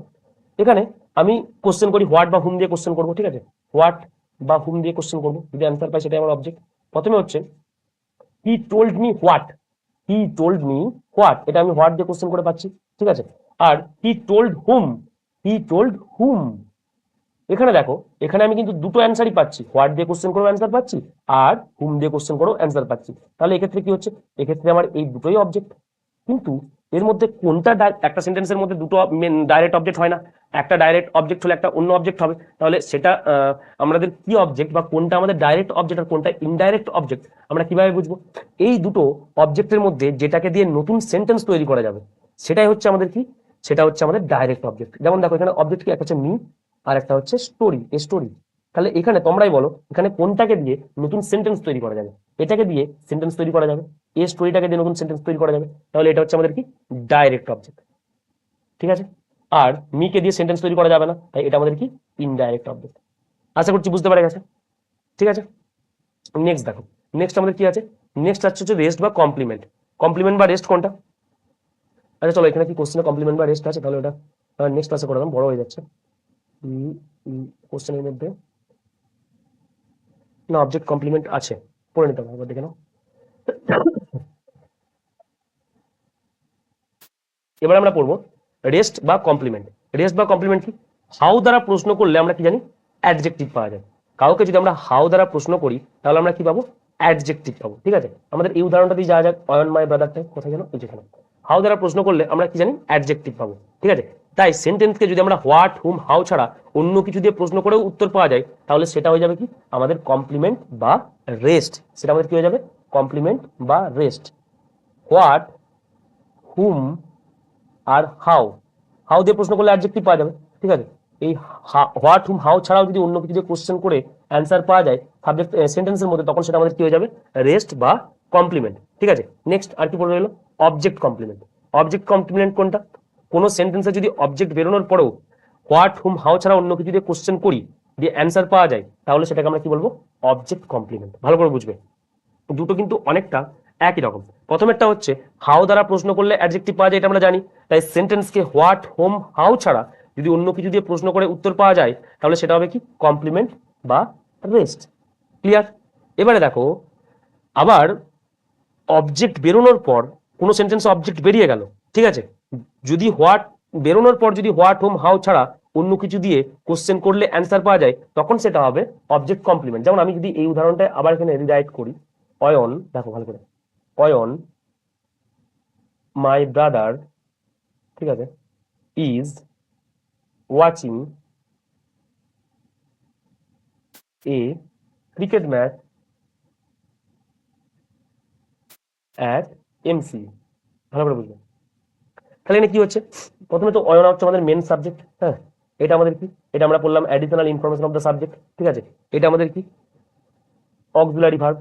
এখানে আমি কোশ্চেন করি হোয়াট বা হুম দিয়ে কোশ্চেন করবো। ঠিক আছে, হোয়াট বা হুম দিয়ে কোশ্চেন করবো, যদি অ্যান্সার পাই সেটাই আমার অবজেক্ট। প্রথমে হচ্ছে he told me what, he told me what, এটা আমি হোয়াট দিয়ে কোশ্চেন করে পাচ্ছি। ঠিক আছে, আর he told hmm, he told হুম, এখানে দেখো, এখানে আমি কিন্তু দুটো অ্যান্সারই পাচ্ছি, হোয়াট দিয়ে কোশ্চেন করেও অ্যান্সার পাচ্ছি আর হুম দিয়ে কোশ্চেন করেও অ্যান্সার পাচ্ছি। তাহলে এক্ষেত্রে কি হচ্ছে, এক্ষেত্রে আমার এই দুটোই অবজেক্ট। কিন্তু এর মধ্যে কোনটা, একটা সেন্টেন্সের মধ্যে দুটো ডাইরেক্ট অবজেক্ট হয় না, একটা ডাইরেক্ট অবজেক্ট হলে একটা অন্য অবজেক্ট হবে। তাহলে সেটা আমাদের কি অবজেক্ট বা কোনটা আমাদের ডাইরেক্ট অবজেক্ট আর কোনটা ইনডাইরেক্ট অবজেক্ট আমরা কিভাবে বুঝবো, এই দুটো অবজেক্টের মধ্যে যেটাকে দিয়ে নতুন সেন্টেন্স তৈরি করা যাবে সেটাই হচ্ছে আমাদের কি, সেটা হচ্ছে আমাদের ডাইরেক্ট অবজেক্ট। যেমন দেখো এখানে অবজেক্ট কি, একটা হচ্ছে মি আর একটা হচ্ছে স্টোরি, এ স্টোরি। তাহলে এখানে তোমরাই বলো এখানে কোনটাকে দিয়ে নতুন সেন্টেন্স তৈরি করা যাবে, এটাকে দিয়ে সেন্টেন্স তৈরি করা যাবে, এই স্টোরিটাকে দিয়ে নতুন সেন্টেন্স তৈরি করা যাবে। তাহলে এটা হচ্ছে আমাদের কি ডাইরেক্ট অবজেক্ট। ঠিক আছে, আর মি কে দিয়ে সেন্টেন্স তৈরি করা যাবে না, তাই এটা আমাদের কি ইনডাইরেক্ট অবজেক্ট। আশা করছি বুঝতে পারা গেছে। ঠিক আছে, নেক্সট দেখো, নেক্সট আমাদের কি আছে, নেক্সট হচ্ছে রেস্ট বা কমপ্লিমেন্ট। কমপ্লিমেন্ট বা রেস্ট কোনটা? আচ্ছা চলো, এখানে কি কোশ্চেনে কমপ্লিমেন্ট বা রেস্ট আছে, তাহলে ওটা নেক্সট ক্লাসে করে দাম, বড় হয়ে যাচ্ছে কোশ্চেনের মধ্যে। না, অবজেক্ট কমপ্লিমেন্ট আছে, পড়ে নিতে হবে, দেখে নাও। এবার আমরা পড়বো রেস্ট বা কমপ্লিমেন্ট। রেস্ট বা কমপ্লিমেন্ট কি? হাউ দ্বারা প্রশ্ন করলে আমরা কি জানি, অ্যাডজেক্টিভ পাওয়া যায়। কাউকে যদি আমরা হাউ দ্বারা প্রশ্ন করি তাহলে আমরা কি পাবো, অ্যাডজেক্টিভ পাবো। ঠিক আছে, আমাদের এই উদাহরণটা দিয়ে যাওয়া যাক, অয়ন মাই ব্রাদারটা কোথায় গেল, এই যেখানে। হাউ দ্বারা প্রশ্ন করলে আমরা কি জানি, অ্যাডজেক্টিভ পাবো। ঠিক আছে, তাই সেন্টেন্সকে যদি আমরা হোয়াট, হুম, হাউ ছাড়া অন্য কিছু দিয়ে প্রশ্ন করেও উত্তর পাওয়া যায়, তাহলে সেটা হয়ে যাবে কি আমাদের কমপ্লিমেন্ট বা রেস্ট। সেটা আমাদের কি হয়ে যাবে, কমপ্লিমেন্ট বা রেস্ট। হোয়াট, হুম আর হাউ, হাউ দিয়ে প্রশ্ন করলে অ্যাডজেক্টিভ পাওয়া যাবে। ঠিক আছে, এই হোয়াট, হুম, হাউ ছাড়াও যদি অন্য কিছু দিয়ে কোশ্চেন করে অ্যান্সার পাওয়া যায় সাবজেক্ট সেন্টেন্সের মধ্যে, তখন সেটা আমাদের কি হয়ে যাবে, রেস্ট বা কমপ্লিমেন্ট। ঠিক আছে, নেক্সট আর কি পড়ে রইল, অবজেক্ট কমপ্লিমেন্ট। অবজেক্ট কমপ্লিমেন্ট কোনটা? কোনো সেন্টেন্সে যদি অবজেক্ট বেরোনোর পরেও হোয়াট, হুম, হাউ ছাড়া অন্য কিছু দিয়ে কোশ্চেন করি, দিয়ে অ্যান্সার পাওয়া যায়, তাহলে সেটাকে আমরা কি বলবো, অবজেক্ট কমপ্লিমেন্ট। ভালো করে বুঝবে, দুটো কিন্তু অনেকটা একই রকম। প্রথমেরটা হচ্ছে হাউ দ্বারা প্রশ্ন করলে অ্যাডজেক্টিভ পাওয়া যায়, এটা আমরা জানি। তাই সেন্টেন্সকে হোয়াট, হোম, হাউ ছাড়া যদি অন্য কিছু দিয়ে প্রশ্ন করে উত্তর পাওয়া যায়, তাহলে সেটা হবে কি কমপ্লিমেন্ট বা রেস্ট। ক্লিয়ার? এবারে দেখো, আবার অবজেক্ট বেরোনোর পর কোনো সেন্টেন্স অবজেক্ট বেরিয়ে গেল, ঠিক আছে, যদি হোয়াট বেরোনোর পর যদি হোয়াট, হোম, হাউ ছাড়া অন্য কিছু দিয়ে কোশ্চেন করলে অ্যান্সার পাওয়া যায়, তখন সেটা হবে অবজেক্ট কমপ্লিমেন্ট। যেমন আমি যদি এই উদাহরণটা আবার এখানে রিরাইট করি, অয়ন, দেখো ভালো করে, অয়ন মাই ব্রাদার, ঠিক আছে, is watching a cricket match at MC. ভালো করে বুঝবেন, তাহলে এখানে কি হচ্ছে, প্রথমে তো অয়ন হচ্ছে আমাদের মেন সাবজেক্ট। হ্যাঁ, এটা আমাদের কি, এটা আমরা বললাম additional information of the subject. ঠিক আছে, এটা আমাদের কি অক্সিলারি ভার্ব।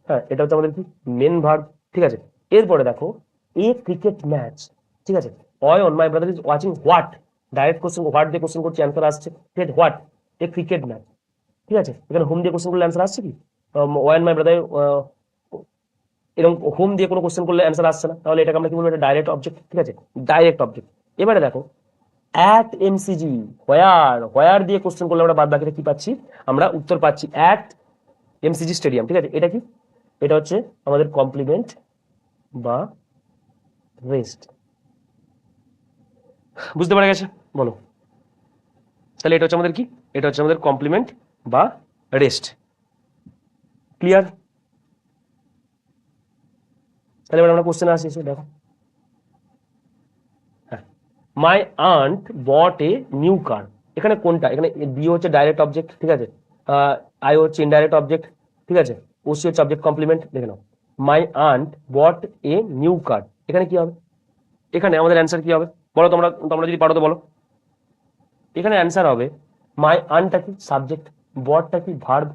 হ্যাঁ, এটা হচ্ছে আমাদের কি মেন ভার্ব। ঠিক আছে, এরপরে দেখো এ ক্রিকেট ম্যাচ, ঠিক আছে, Ayan my brother is watching what, direct question, what দিয়ে কোশ্চেন করছি, অ্যান্সার আসছে। ঠিক আছে, হোয়াট, এ ক্রিকেট ম্যাচ। ঠিক আছে, এখানে হোম দিয়ে কোশ্চেন করলে অ্যান্সার আসছে কি, ওয়ান মাই ব্রাদার, এরকম হোম দিয়ে কোনো কোশ্চেন করলে অ্যান্সার আসছে না, তাহলে এটাকে আমরা কি বলবো, এটা ডাইরেক্ট অবজেক্ট। ঠিক আছে, ডাইরেক্ট অবজেক্ট। এবারে দেখো অ্যাট এমসিজি, হোয়ার, হোয়ার দিয়ে কোশ্চেন করলে আমরা বাদ বাকিটা কি পাচ্ছি, আমরা উত্তর পাচ্ছি অ্যাট এমসিজি স্টেডিয়াম। ঠিক আছে, এটা কি, এটা হচ্ছে আমাদের কমপ্লিমেন্ট বা রেস্ট। বুঝতে পারা গেছে, বলো? তাহলে এটা হচ্ছে আমাদের কি, এটা হচ্ছে আমাদের কমপ্লিমেন্ট বা রেস্ট। ক্লিয়ার? তাহলে এবার আমরা কোশ্চেনে আসি, দেখো, হ্যাঁ, my aunt bot a new car. এখানে কোনটা, এখানে বি হচ্ছে ডাইরেক্ট অবজেক্ট, ঠিক আছে, আই হচ্ছে ইনডাইরেক্ট অবজেক্ট। ঠিক আছে, ওসি হচ্ছে অবজেক্ট কমপ্লিমেন্ট। দেখে নাও, my aunt bot a new car, এখানে কি হবে, এখানে আমাদের অ্যান্সার কি হবে বলো, তোমরা তোমরা যদি পারো তো বলো। এখানে অ্যান্সার হবে মাই আনটা কি সাবজেক্ট, বটটা কি ভার্ব,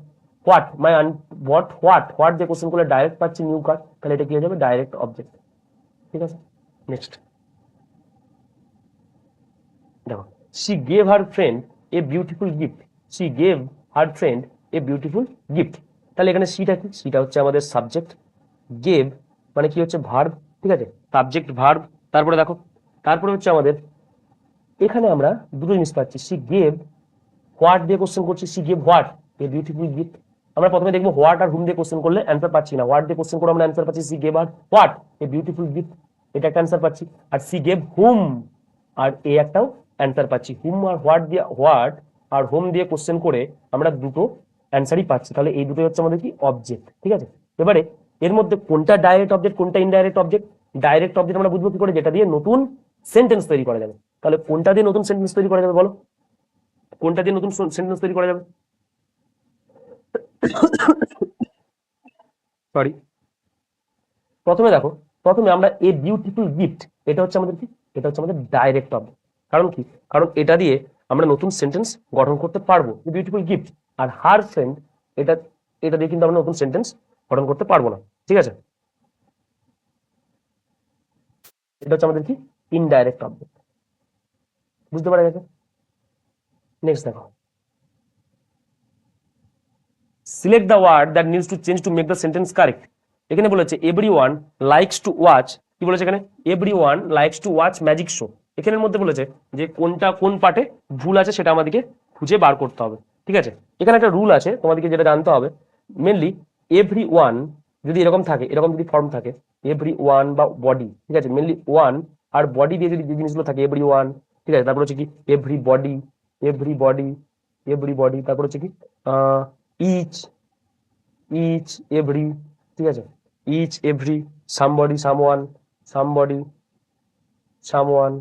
হোয়াট, মাই আন বট হোয়াট, হোয়াট যে কোশ্চেন করলে ডাইরেক্ট পাচ্ছি নিউ কার, তাহলে এটা কি হয়ে যাবে ডাইরেক্ট অবজেক্ট। ঠিক আছে, নেক্সট দেখো, she gave her friend A beautiful gift, she gave her friend A beautiful gift. তাহলে এখানে সিটা কি, সিটা হচ্ছে আমাদের সাবজেক্ট, গেভ মানে কি হচ্ছে ভার্ব। ঠিক আছে, সাবজেক্ট ভার্ব। তারপরে দেখো, তারপরে হচ্ছে আমাদের এখানে আমরা দুটো জিনিস পাচ্ছি, শি গেভ, হোয়াট দিয়ে কোশ্চেন করছি, she gave what a beautiful gift. আমরা প্রথমে দেখবো হোয়াট আর হুম দিয়ে কোশ্চেন করলে অ্যান্সার পাচ্ছি না, হোয়াট দিয়ে কোশ্চেন করে আমরা অ্যান্সার পাচ্ছি she gave her what a beautiful gift, এটা একটা অ্যান্সার পাচ্ছি। আর সি গেভ হুম আর এ একটাও অ্যান্সার পাচ্ছি। হুম আর হোয়াট দিয়ে, হোয়াট আর হোম দিয়ে কোশ্চেন করে আমরা দুটো অ্যান্সারই পাচ্ছি, তাহলে এই দুটোই হচ্ছে আমাদের কি অবজেক্ট। ঠিক আছে, এবারে এর মধ্যে কোনটা ডাইরেক্ট অবজেক্ট কোনটা ইনডাইরেক্ট অবজেক্ট, ডাইরেক্ট অবজেক্ট আমরা বুঝবো কি করে, যেটা দিয়ে নতুন সেন্টেন্স তৈরি করা যাবে। তাহলে কোনটা দিয়ে নতুন সেন্টেন্স তৈরি করা যাবে বলো, কোনটা দিয়ে নতুন সেন্টেন্স তৈরি করা যাবে, সরি, প্রথমে দেখো, প্রথমে আমরা এ বিউটিফুল গিফট, এটা হচ্ছে আমাদের কি, এটা হচ্ছে আমাদের ডাইরেক্ট অবজেক্ট। কারণ কি, কারণ এটা দিয়ে আমরা নতুন সেন্টেন্স গঠন করতে পারবো, বিউটিফুল গিফট। আর হার ফ্রেন্ড, এটা, এটা দিয়ে কিন্তু আমরা নতুন সেন্টেন্স গঠন করতে পারবো না। ঠিক আছে, এটা হচ্ছে আমাদের কি ইনডাইরেক্ট অবজেক্ট। বুঝতে পারা গেছে? নেক্সট দেখো, select the word that needs to change to make the sentence correct. এখানে বলেছে এভরিওয়ান লাইকস টু ওয়াচ, কি বলেছে এখানে, everyone likes to watch magic show. এখানের মধ্যে বলেছে যে কোনটা কোন পার্টে ভুল আছে সেটা আমাদেরকে খুঁজে বার করতে হবে, ঠিক আছে? এখানে একটা রুল আছে তোমাদেরকে যেটা জানতে হবে, মেনলি এভরিওয়ান যদি এরকম থাকে, এরকম যদি ফর্ম থাকে, এভরিওয়ান বা বডি, ঠিক আছে, মেনলি ওয়ান আর বডি দিয়ে যদি যে জিনিসগুলো থাকে, এভরিওয়ান, ঠিক আছে, তারপর হচ্ছে কি এভরিবডি, এভরিবডি, এভরিবডি, তারপর হচ্ছে কি ইচ, ইচ এভরি, ঠিক আছে, each every, somebody, someone, somebody, someone,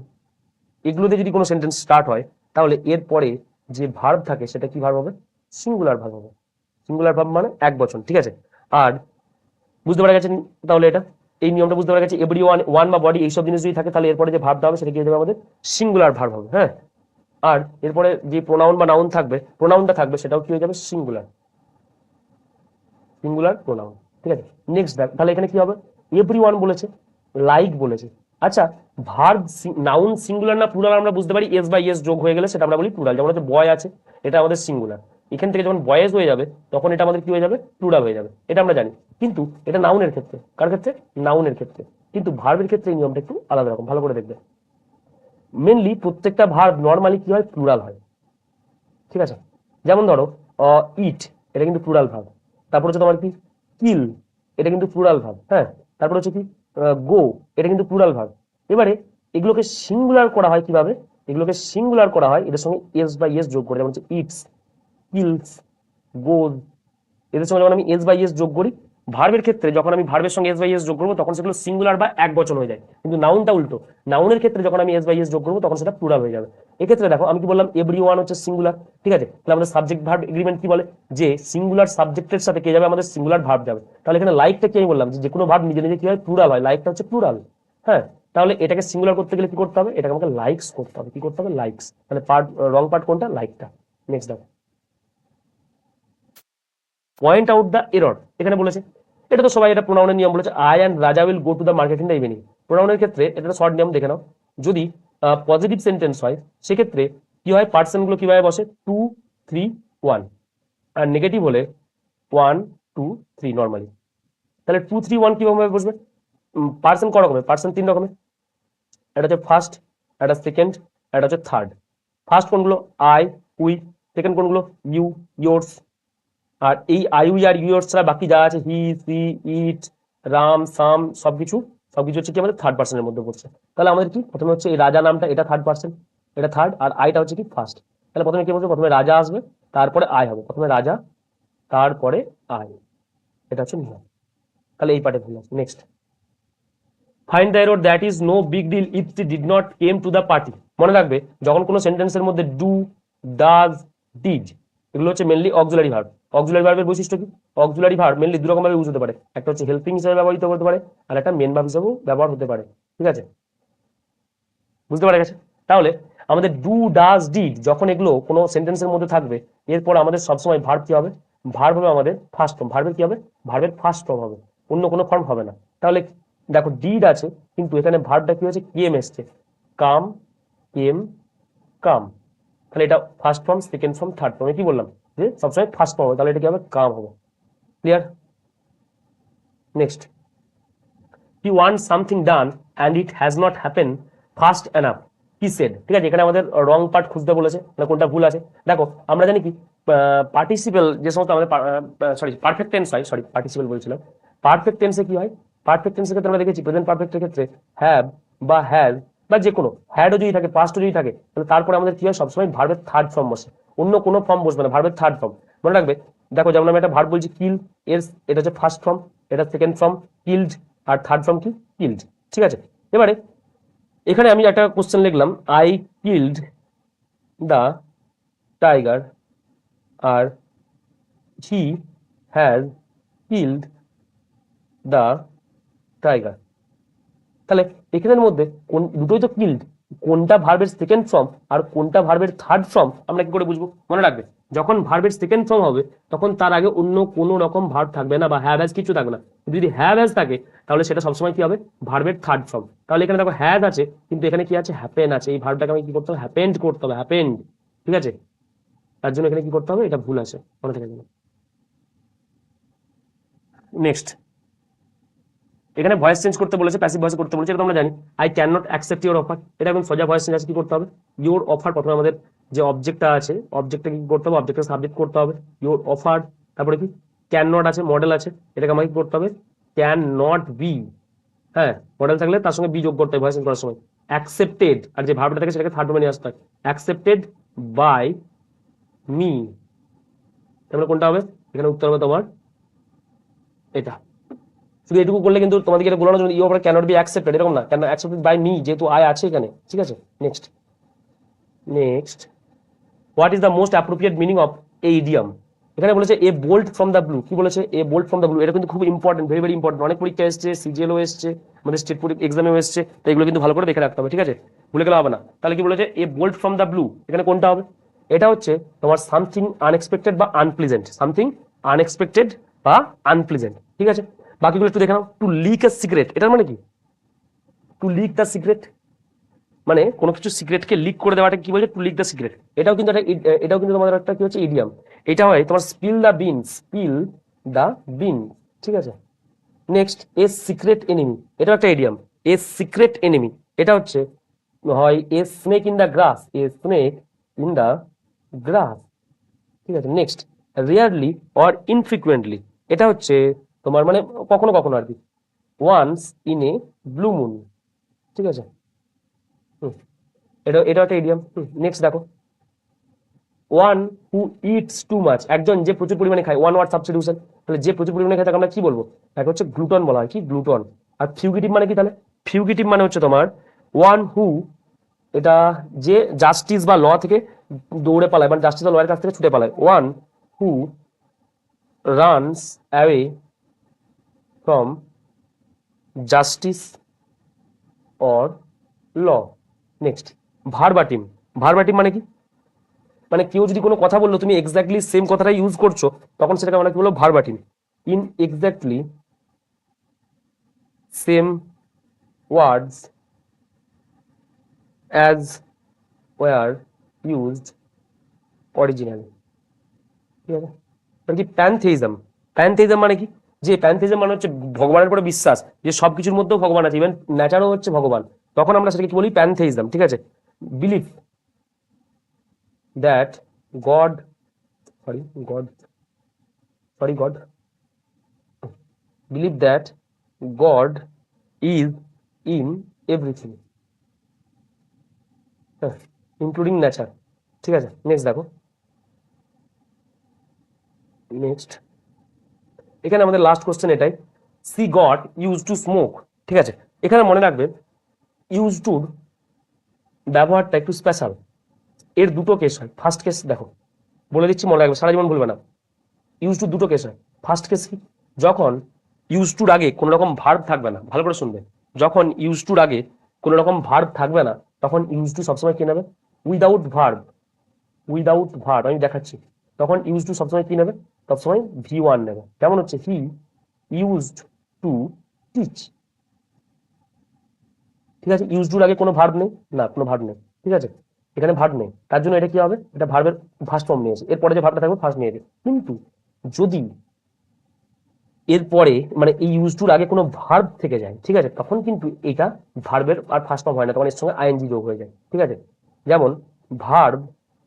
এগুলোতে যদি কোনো সেন্টেন্স স্টার্ট হয় তাহলে এরপরে যে ভার্ব থাকে সেটা কি ভার্ব হবে, সিঙ্গুলার ভার্ব হবে। সিঙ্গুলার ভার্ব মানে এক বচন, ঠিক আছে? আর বুঝতে পারা গেছে তাহলে এটা, এই নিয়মটা বুঝতে পারা গেছে, এভরি ওয়ান, ওয়ান বা বডি এইসব জিনিস যদি থাকে তাহলে এরপরে যে ভার্বটা হবে সেটা কি হয়ে যাবে আমাদের সিঙ্গুলার ভার্ব হবে, হ্যাঁ? আর এরপরে যে প্রোনাউন বা নাউন থাকবে, প্রোনাউনটা থাকবে সেটাও কি হয়ে যাবে, সিঙ্গুলার, সিঙ্গুলার প্রোনাউন, ঠিক আছে? নেক্সট দেখ তাহলে এখানে কি হবে, এভরিওয়ান বলেছে, লাইক বলেছে। আচ্ছা, ভার্ব নাউন সিঙ্গুলার না প্লুরাল আমরা বুঝতে পারি এস বাই এস যোগ হয়ে গেলে সেটা আমরা বলি প্লুরাল। যেমন হচ্ছে বয় আছে, এটা আমাদের সিঙ্গুলার, এখান থেকে যখন বয়েজ হয়ে যাবে তখন এটা আমাদের কি হয়ে যাবে, প্লুরাল হয়ে যাবে, এটা আমরা জানি। কিন্তু এটা নাউনের ক্ষেত্রে, কার ক্ষেত্রে, নাউনের ক্ষেত্রে। কিন্তু ভার্বের ক্ষেত্রে এই নিয়মটা একটু আলাদা রকম, ভালো করে দেখবে। মেনলি প্রত্যেকটা ভার্ব নর্মালি কি হয়, প্লুরাল হয়, ঠিক আছে? যেমন ধরো ইট, এটা কিন্তু প্লুরাল ভার্ব। তারপর হচ্ছে তোমার কি কিল, এটা কিন্তু প্লুরাল ভার্ব, হ্যাঁ? তারপর হচ্ছে কি গো, এটা কিন্তু প্লুরাল ভার্ব। এবারে এগুলোকে সিঙ্গুলার করা হয় কিভাবে, এগুলোকে সিঙ্গুলার করা হয় এদের সঙ্গে এস বাই এস যোগ করে, যেমন হচ্ছে ইটস, কিলস, গোজ, এদের সঙ্গে যখন আমি এস বাই এস যোগ করি, ভার্বের ক্ষেত্রে যখন আমি ভার্বের সঙ্গে এস বাই এস যোগ করবো তখন সেগুলো সিঙ্গুলার বা এক বচন হয়ে যায়। কিন্তু নাউনটা উল্টো, নাউনের ক্ষেত্রে যখন আমি এস বাই এস যোগ করবো তখন সেটা প্লুরাল হয়ে যাবে। এক্ষেত্রে দেখো আমি কি বললাম, এভরিওয়ান হচ্ছে সিঙ্গুলার, ঠিক আছে? তাহলে আমাদের সাবজেক্ট ভার্ব এগ্রিমেন্ট কি বলে, যে সিঙ্গুলার সাবজেক্টের সাথে কে যাবে, আমাদের সিঙ্গুলার ভার্ব যাবে। তাহলে এখানে লাইকটা কি আমি বললাম, যে কোনো ভার্ব নিজে নিজে কি হয়, প্লুরাল হয়, লাইকটা হচ্ছে প্লুরাল, হ্যাঁ? তাহলে এটাকে সিঙ্গুলার করতে গেলে কি করতে হবে, এটাকে আমাকে লাইকস করতে হবে, কি করতে হবে, লাইকস। তাহলে পার্ট রং পার্ট কোনটা, লাইকটা। নেক্সট দেখো, পয়েন্ট আউট দ্য এরর, এখানে বলেছে, এটা তো সবাই, এটা প্রোনাউনের নিয়ম বলেছে, I and Raja will go to the market in the evening. প্রোনাউনের ক্ষেত্রে এটা শর্ট নিয়ম দেখে নাও, যদি পজিটিভ সেন্টেন্স হয় সেক্ষেত্রে কি হয়, পার্সন গুলো কিভাবে বসে, 2 3 1, আর নেগেটিভ হলে 1 2 3 নর্মালি। তাহলে 2 3 1 কিভাবে বসবে, পার্সন ক রকমের, পার্সন তিন রকমের, এটা হচ্ছে ফার্স্ট, এটা সেকেন্ড, এটা হচ্ছে থার্ড। ফার্স্ট কোনগুলো, আই, উই, সেকেন্ড কোনগুলো, ইউ, ইয়োর্স, আর এই আইউ আর ইউর ছাড়া বাকি যা আছে, হি, সি, ইট, রাম, সাম, সবকিছু সবকিছু হচ্ছে কি আমাদের থার্ড পার্সনের মধ্যে পড়ছে। তাহলে আমাদের কি প্রথমে হচ্ছে এই রাজা নামটা, এটা থার্ড পার্সন, এটা থার্ড, আর আইটা হচ্ছে কি ফার্স্ট। তাহলে প্রথমে কি বলছে, প্রথমে রাজা আসবে, তারপরে আই হবে, প্রথমে রাজা তারপরে আই, এটা হচ্ছে নিয়ম। তাহলে এই পার্টে ভুল আছে। Next, find the error that is no big deal if they did not came to the party. মনে রাখবে যখন কোনো সেন্টেন্সের মধ্যে ডু, ডাজ, ডিড, এগুলো হচ্ছে মেনলি অক্সিলারি ভার্ব। অক্সিলারি ভার্বের বৈশিষ্ট্য কি, অক্সিলারি ভার্ব মেনলি দু রকম ভাবে ইউজ হতে পারে, একটা হচ্ছে হেল্পিং হিসেবে ব্যবহৃত হতে পারে, আর একটা মেন ভার্ব হিসেবেও ব্যবহার হতে পারে, ঠিক আছে? বুঝতে পারা গেছে? তাহলে আমাদের ডু, ডাজ, ডিড যখন এগুলো কোনো সেন্টেন্সের মধ্যে থাকবে, এরপর আমাদের সবসময় ভার্ব কি হবে, ভার্ব হবে আমাদের ফার্স্ট ফর্ম। ভার্বের কি হবে, ভার্বের ফার্স্ট ফর্ম হবে, অন্য কোনো ফর্ম হবে না। তাহলে দেখো ডিড আছে কিন্তু এখানে ভার্বটা কি হচ্ছে, কেম এসছে, কাম, কেম, কাম। তাহলে এটা first form, second form, third form, কি বললাম যে সবসময় ফার্স্ট ফর্ম হবে, তাহলে এটা কি হবে, কাম হবে। Clear? Next, he wants something done and it has not happened fast enough, he said। ঠিক আছে, এখানে আমাদের রং পার্ট খুঁজতে বলেছে, না কোনটা ভুল আছে। দেখো আমরা জানি কি পার্টিসিপেল যে সমস্ত আমাদের সরি পারফেক্ট টেন্স হয়, সরি পার্টিসিপেল বলছিলাম, পারফেক্ট টেন্সে কি হয়, পারফেক্ট টেন্সের ক্ষেত্রে আমরা দেখেছি প্রেজেন্ট পারফেক্টের ক্ষেত্রে হ্যাভ বা হ্যাজ বা যে কোনো হ্যাডও যদি থাকে, পাস্টও যদি থাকে, তাহলে তারপরে আমাদের কি হয়, সবসময় ভার্বের থার্ড ফর্ম বসে, অন্য কোনো ফর্ম বসবে না, ভার্বের থার্ড ফর্ম। মনে রাখবে, দেখো যেমন আমি একটা ভার্ব বলছি কিল, এর এটা হচ্ছে ফার্স্ট ফর্ম, এটা সেকেন্ড ফর্ম কিলড, আর থার্ড ফর্ম কি, কিলড, ঠিক আছে? এবারে এখানে আমি একটা কোশ্চেন লিখলাম, আই কিলড দ্য টাইগার, আর he has killed the tiger. তাহলে এখানের মধ্যে কোন দুটোই তো কিলড, কোনটা ভার্বের সেকেন্ড ফর্ম আর কোনটা ভার্বের থার্ড ফর্ম আমরা কি করে বুঝবো? মনে রাখবে, যখন ভার্বের সেকেন্ড ফর্ম হবে তখন তার আগে অন্য কোনো রকম ভার্ব থাকবে না বা হ্যাভ হ্যাজ কিছু থাকবে না। যদি হ্যাভ হ্যাজ থাকে তাহলে সেটা সবসময় কি হবে? ভার্বের থার্ড ফর্ম। তাহলে এখানে দেখো হ্যাজ আছে কিন্তু এখানে কি আছে? হ্যাপেন আছে। এই ভার্বটাকে আমি কি করতে হবে? হ্যাপেন্ড করতে হবে, হ্যাপেন্ড। ঠিক আছে, তার জন্য এখানে কি করতে হবে? এটা ভুল আছে, মনে থেকে যাবে। নেক্সট, এখানে ভয়েস চেঞ্জ করতে বলেছে, প্যাসিভ ভয়েস করতে বলেছে, এটা তো আমরা জানি। I can not accept your offer, এটা এখন সোজা ভয়েস চেঞ্জ আছে। কি করতে হবে? ইউর অফার, প্রথমে আমাদের যে অবজেক্টটা আছে অবজেক্টটা কি করতে হবে? অবজেক্টটা সাবজেক্ট করতে হবে, ইউর অফার। তারপরে কি? ক্যান নট আছে, মডেল আছে, এটাকে আমাকে কি করতে হবে? Can not be. হ্যাঁ, মডেল থাকলে তার সঙ্গে বি যোগ করতে হবে ভয়েস চেঞ্জ করার সময়। অ্যাকসেপ্টেড, আর যে ভার্বটা থাকে সেটাকে থার্ড ফর্মে নিয়ে আসতে হয়। অ্যাকসেপ্টেড বাই মি, তাহলে কোনটা হবে? এখানে উত্তর হবে তোমার এটা। শুধু এটুকু করলে কিন্তু তোমাদেরকে এটা বলানোর জন্য you offer cannot be accepted এরকম না, ক্যান অ্যাকসেপ্টেড বাই মি, যেহেতু আই আছে এখানে। ঠিক আছে, next. Next, what is the most appropriate meaning of a idiom? এখানে বলেছে a bolt from the blue. কি বলেছে? A bolt from the blue. এটা কিন্তু খুব ইম্পর্টেন্ট, ভেরি ভেরি ইম্পর্টেন্ট। অনেক পরীক্ষা এসছে, সিজিএলও এসছে, আমাদের স্টেট এক্সামেও এসছে, তো এগুলো কিন্তু ভালো করে দেখে রাখতে হবে। ঠিক আছে, ভুলে গেলে হবে না। তাহলে কি বলেছে? A bolt from the blue, এখানে কোনটা হবে? এটা হচ্ছে তোমার সামথিং আনএক্সপেক্টেড বা আনপ্লিজেন্ট, সামথিং আনএক্সপেক্টেড বা আনপ্লিজেন্ট। ঠিক আছে, বাকিগুলো একটু দেখে নাও। টু লিক এ সিক্রেট, এটার মানে কি? টু লিক দ্য সিক্রেট মানে কোনো কিছু সিক্রেটকে লিক করে দেওয়াটা কি বলছে? To leak the secret. এটাও কিন্তু এটাও কিন্তু তোমাদের একটা কি হচ্ছে? ইডিয়াম। এটা হয় তোমার spill the bean, spill the bean. ঠিক আছে, নেক্সট, এ সিক্রেট এনিমি, এটা একটা ইডিয়াম। এ সিক্রেট এনিমি, এটা হচ্ছে হয় a snake in the grass, a snake in the grass. ঠিক আছে, নেক্সট, রেয়ারলি অর ইনফ্রিকুয়েন্টলি, এটা হচ্ছে তোমার মানে কখনো কখনো আর কি। Once in a blue moon. ঠিক আছে, এটা এটা একটা ইডিয়াম। নেক্সট দেখো, one who eats too much, একজন যে প্রচুর পরিমাণে খায়। ওয়ান ওয়ার্ড সাবস্টিটিউশন, তাহলে যে প্রচুর পরিমাণে খায় তাকে আমরা কি বলবো? তাকে হচ্ছে গ্লুটন বলা হয়। কি? গ্লুটন। আর ফিউগিটিভ মানে কি তাহলে? ফিউগিটিভ মানে হচ্ছে তোমার ওয়ান হু, এটা যে জাস্টিস বা ল থেকে দৌড়ে পালায়, মানে জাস্টিস বা লয়ের কাছ থেকে ছুটে পালায়। One who runs away from justice or law. Next, verbatim. Verbatim মানে কি? মানে কেউ যদি কোনো কথা বললো, তুমি এক্স্যাক্টলি সেম কথাটা ইউজ করছো, তখন সেটাকে আমরা কি বলবো? Verbatim. In exactly same words as were used originally. ঠিক আছে, মানে কি? প্যানথেইজম। প্যানথেইজম মানে কি? যে প্যানথেইজম মানে হচ্ছে ভগবানের উপরে বিশ্বাস, যে সবকিছুর মধ্যেও ভগবান আছে, ইভেন ন্যাচারও হচ্ছে ভগবান, তখন আমরা সেটাকে কি বলি? প্যানথেইজম। ঠিক আছে, believe that god, sorry god, sorry god, believe that God is in everything, including nature. ঠিক আছে, নেক্সট দেখো। নেক্সট, এখানে আমাদের লাস্ট কোশ্চেন এটাই। C goat use to smoke. ঠিক আছে, এখানে মনে রাখবে ইউজ টুর ব্যবহারটা একটু স্পেশাল। এর দুটো কেস হয়। ফার্স্ট কেস দেখো, বলে দিচ্ছি, মনে রাখবে, সারা জীবন ভুলবে না। ইউজ টু দুটো কেস হয়। ফার্স্ট কেস কি? যখন ইউজ টুর আগে কোনো রকম ভার্ব থাকবে না, ভালো করে শুনবে, যখন ইউজ টুর আগে কোনো রকম ভার্ব থাকবে না, তখন ইউজ টু সবসময় কি নেবে? Without verb. উইদাউট ভার্ব আমি দেখাচ্ছি। তখন ইউজ টু সবসময় কি নেবে? সবসময় V1 নেবে। কেমন হচ্ছে? He used to teach. ঠিক আছে, ইউজ টুর আগে কোনো ভার্ব নেই, না কোনো ভার্ব নেই। ঠিক আছে, এখানে ভার্ব নেই, তার জন্য এটা কি হবে? এটা ভার্বের ফার্স্ট ফর্ম নিয়েছে, এরপরে যে ভার্বটা থাকবে ফার্স্ট নিয়েছে। কিন্তু যদি এরপরে মানে এই ইউজ টুর আগে কোনো ভার্ব থেকে যায়, ঠিক আছে, তখন কিন্তু এটা ভার্বের আর ফার্স্ট ফর্ম হয় না, তখন এর সঙ্গে আইএনজি যোগ হয়ে যায়। ঠিক আছে, যেমন ভার্ব,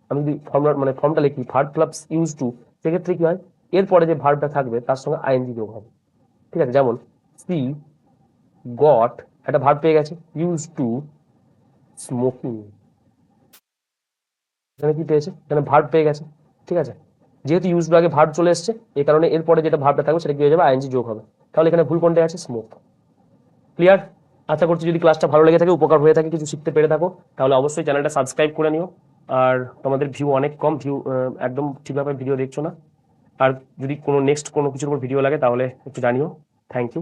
আমি যদি ফর্মটা লিখি ভার্ব প্লাস ইউজ টু, সেক্ষেত্রে কি হয়? এরপরে যে ভার্বটা থাকবে তার সঙ্গে আইএনজি যোগ হবে। ঠিক আছে, যেমন সি গট, একটা ভার্ব পেয়ে গেছে, ইউজ টু স্মোকিং, এখানে কি পেয়েছে? এখানে ভার্ব পেয়ে গেছে। ঠিক আছে, যেহেতু ইউজ টু আগে ভার্ব চলে এসছে, এই কারণে এরপরে যেটা ভার্বটা থাকবে সেটা কি হয়ে যাবে? আইএনজি যোগ হবে। তাহলে এখানে ভুল কোনটা আছে? স্মোক। ক্লিয়ার? আশা করছি যদি ক্লাসটা ভালো লেগে থাকে, উপকার হয়ে থাকে, কিছু শিখতে পেরে থাকো, তাহলে অবশ্যই চ্যানেলটা সাবস্ক্রাইব করে নিও। আর তোমাদের ভিউ অনেক কম, ভিউ একদম ঠিকভাবে ভিডিও দেখছো না। আর যদি কোনো নেক্সট কোনো কিছুর উপর ভিডিও লাগে তাহলে একটু জানিও। Thank you.